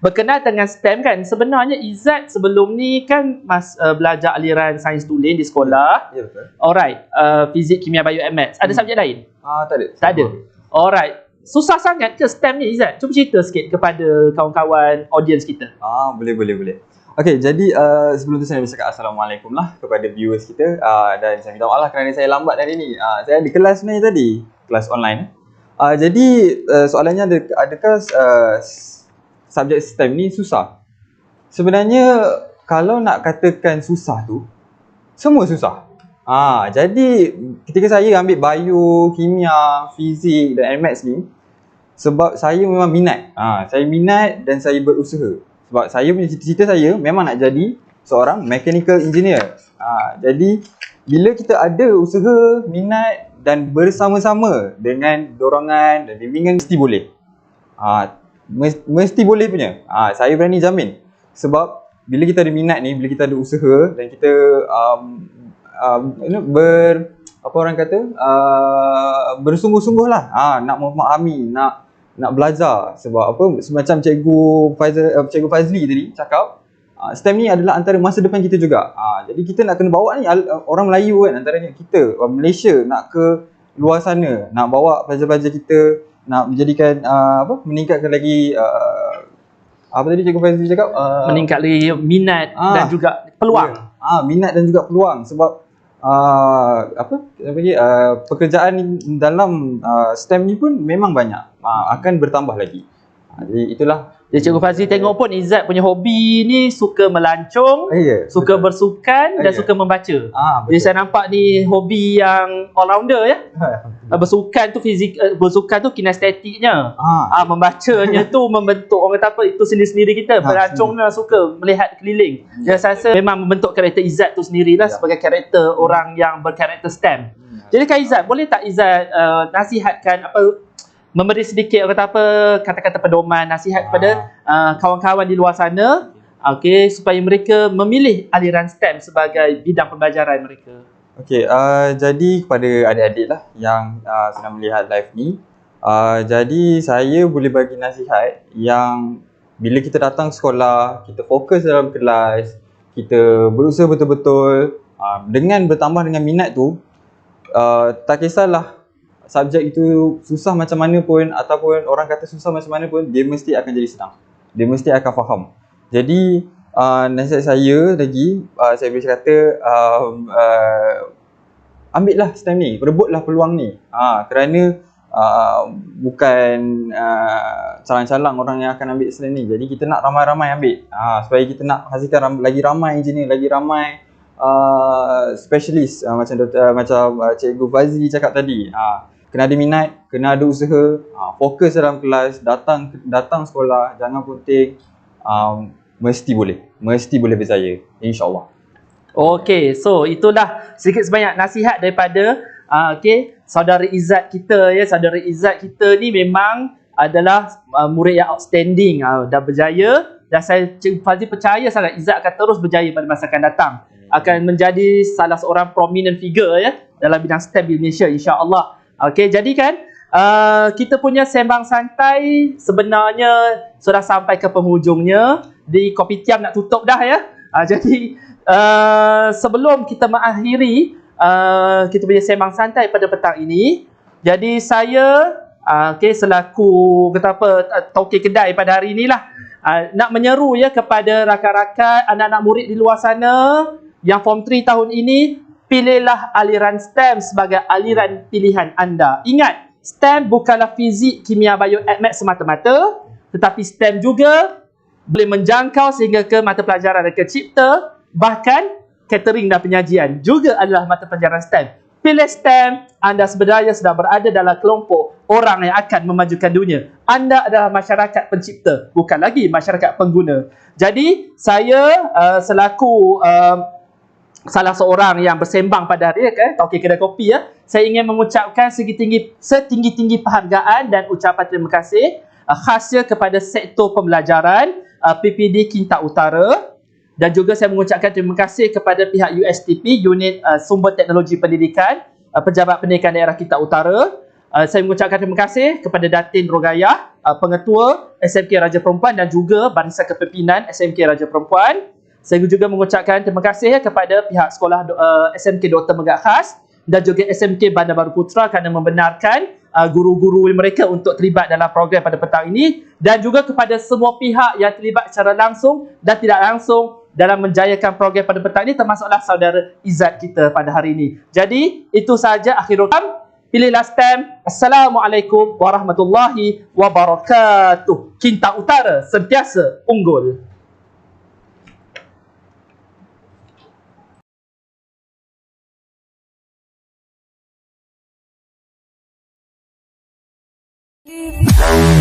Berkenaan dengan STEM kan, sebenarnya Izzat sebelum ni kan belajar aliran sains tulen di sekolah. Ya, betul. Alright, fizik, kimia, bio and maths. Ada subjek lain? Tak ada. Tak ada. Alright. Susah sangat ke STEM ni Izzat? Cuba cerita sikit kepada kawan-kawan audience kita. Boleh. Okey, jadi sebelum tu saya nak bercakap Assalamualaikum lah kepada viewers kita, dan saya minta maaf lah kerana saya lambat hari ni. Saya di kelas sebenarnya tadi, kelas online. Jadi soalannya adakah subjek STEM ni susah? Sebenarnya kalau nak katakan susah tu, semua susah. Jadi ketika saya ambil bio, kimia, fizik dan maths ni, sebab saya memang minat. Saya minat dan saya berusaha. Sebab saya punya cita-cita saya memang nak jadi seorang mechanical engineer. Jadi bila kita ada usaha, minat dan bersama-sama dengan dorongan dan bimbingan, mesti boleh. Mesti boleh punya. Saya berani jamin. Sebab bila kita ada minat ni, bila kita ada usaha dan kita bersungguh-sungguh lah, nak memahami, nak belajar. Sebab semacam Cikgu Fazli tadi cakap, STEM ni adalah antara masa depan kita juga. Jadi kita nak kena bawa ni orang Melayu kan, antaranya kita Malaysia nak ke luar sana, nak bawa pelajar-pelajar kita, nak menjadikan meningkatkan lagi apa tadi Cikgu Fazli cakap, meningkat lagi minat dan juga peluang. Minat dan juga peluang. Sebab pekerjaan dalam STEM ni pun memang banyak, akan bertambah lagi. Jadi itulah. Jadi Cikgu Fazli tengok pun Izzat punya hobi ni suka melancong, suka bersukan dan suka membaca. Jadi saya nampak ni hobi yang all-rounder ya. Bersukan tu bersukan tu kinestetiknya. Membacanya tu membentuk orang kata apa, itu sendiri-sendiri kita. Melancongnya suka melihat keliling. Jadi saya rasa memang membentuk karakter Izzat tu sendirilah sebagai karakter orang yang berkarakter STEM. Jadi Kak Izzat, boleh tak Izzat nasihatkan memberi sedikit kata-kata pedoman, nasihat kepada kawan-kawan di luar sana, supaya mereka memilih aliran STEM sebagai bidang pembelajaran mereka. Jadi kepada adik-adik lah yang sedang melihat live ni, jadi saya boleh bagi nasihat yang bila kita datang sekolah, kita fokus dalam kelas, kita berusaha betul-betul, dengan bertambah dengan minat tu, tak kisahlah subjek itu susah macam mana pun, ataupun orang kata susah macam mana pun, dia mesti akan jadi senang. Dia mesti akan faham. Jadi nasihat saya lagi, saya boleh kata ambil lah STEM ni, rebutlah peluang ni. Kerana bukan calang-calang orang yang akan ambil STEM ni. Jadi kita nak ramai-ramai ambil. Supaya kita nak hasilkan lagi ramai engineer, lagi ramai specialist, macam Cikgu Fazli cakap tadi. Kena ada minat, kena ada usaha, fokus dalam kelas, datang sekolah, jangan puting. Mesti boleh berjaya, insya-Allah. Okey, so itulah sedikit sebanyak nasihat daripada saudara Izzat kita ya. Saudara Izzat kita ni memang adalah murid yang outstanding, dah berjaya, dan saya Cikgu Fazli percaya sangat Izzat akan terus berjaya pada masa akan datang. Akan menjadi salah seorang prominent figure ya dalam bidang STEM di Malaysia, insya-Allah. Okey, jadi kan kita punya sembang santai sebenarnya sudah sampai ke penghujungnya. Di Kopitiam nak tutup dah ya. Jadi sebelum kita mengakhiri kita punya sembang santai pada petang ini, jadi saya selaku tauke kedai pada hari inilah nak menyeru ya kepada rakan-rakan anak-anak murid di luar sana yang form 3 tahun ini, pilihlah aliran STEM sebagai aliran pilihan anda. Ingat, STEM bukanlah fizik, kimia, bio, maths semata-mata, tetapi STEM juga boleh menjangkau sehingga ke mata pelajaran reka cipta, bahkan catering dan penyajian juga adalah mata pelajaran STEM. Pilih STEM, anda sebenarnya sedang berada dalam kelompok orang yang akan memajukan dunia. Anda adalah masyarakat pencipta, bukan lagi masyarakat pengguna. Jadi saya selaku salah seorang yang bersembang pada hari ini, Tauke Kedai Kopi ya, saya ingin mengucapkan setinggi-tinggi penghargaan dan ucapan terima kasih khasnya kepada sektor pembelajaran PPD Kinta Utara, dan juga saya mengucapkan terima kasih kepada pihak USTP, Unit Sumber Teknologi Pendidikan, Pejabat Pendidikan Daerah Kinta Utara. Saya mengucapkan terima kasih kepada Datin Rogayah, Pengetua SMK Raja Perempuan, dan juga Barisan Kepimpinan SMK Raja Perempuan. Saya juga mengucapkan terima kasih kepada pihak sekolah SMK Dr. Megat Khas dan juga SMK Bandar Baru Putra kerana membenarkan guru-guru mereka untuk terlibat dalam program pada petang ini, dan juga kepada semua pihak yang terlibat secara langsung dan tidak langsung dalam menjayakan program pada petang ini, termasuklah saudara Izzat kita pada hari ini. Jadi itu sahaja akhirul kalam. Pilihlah STEM. Assalamualaikum warahmatullahi wabarakatuh. Kinta Utara sentiasa unggul. Give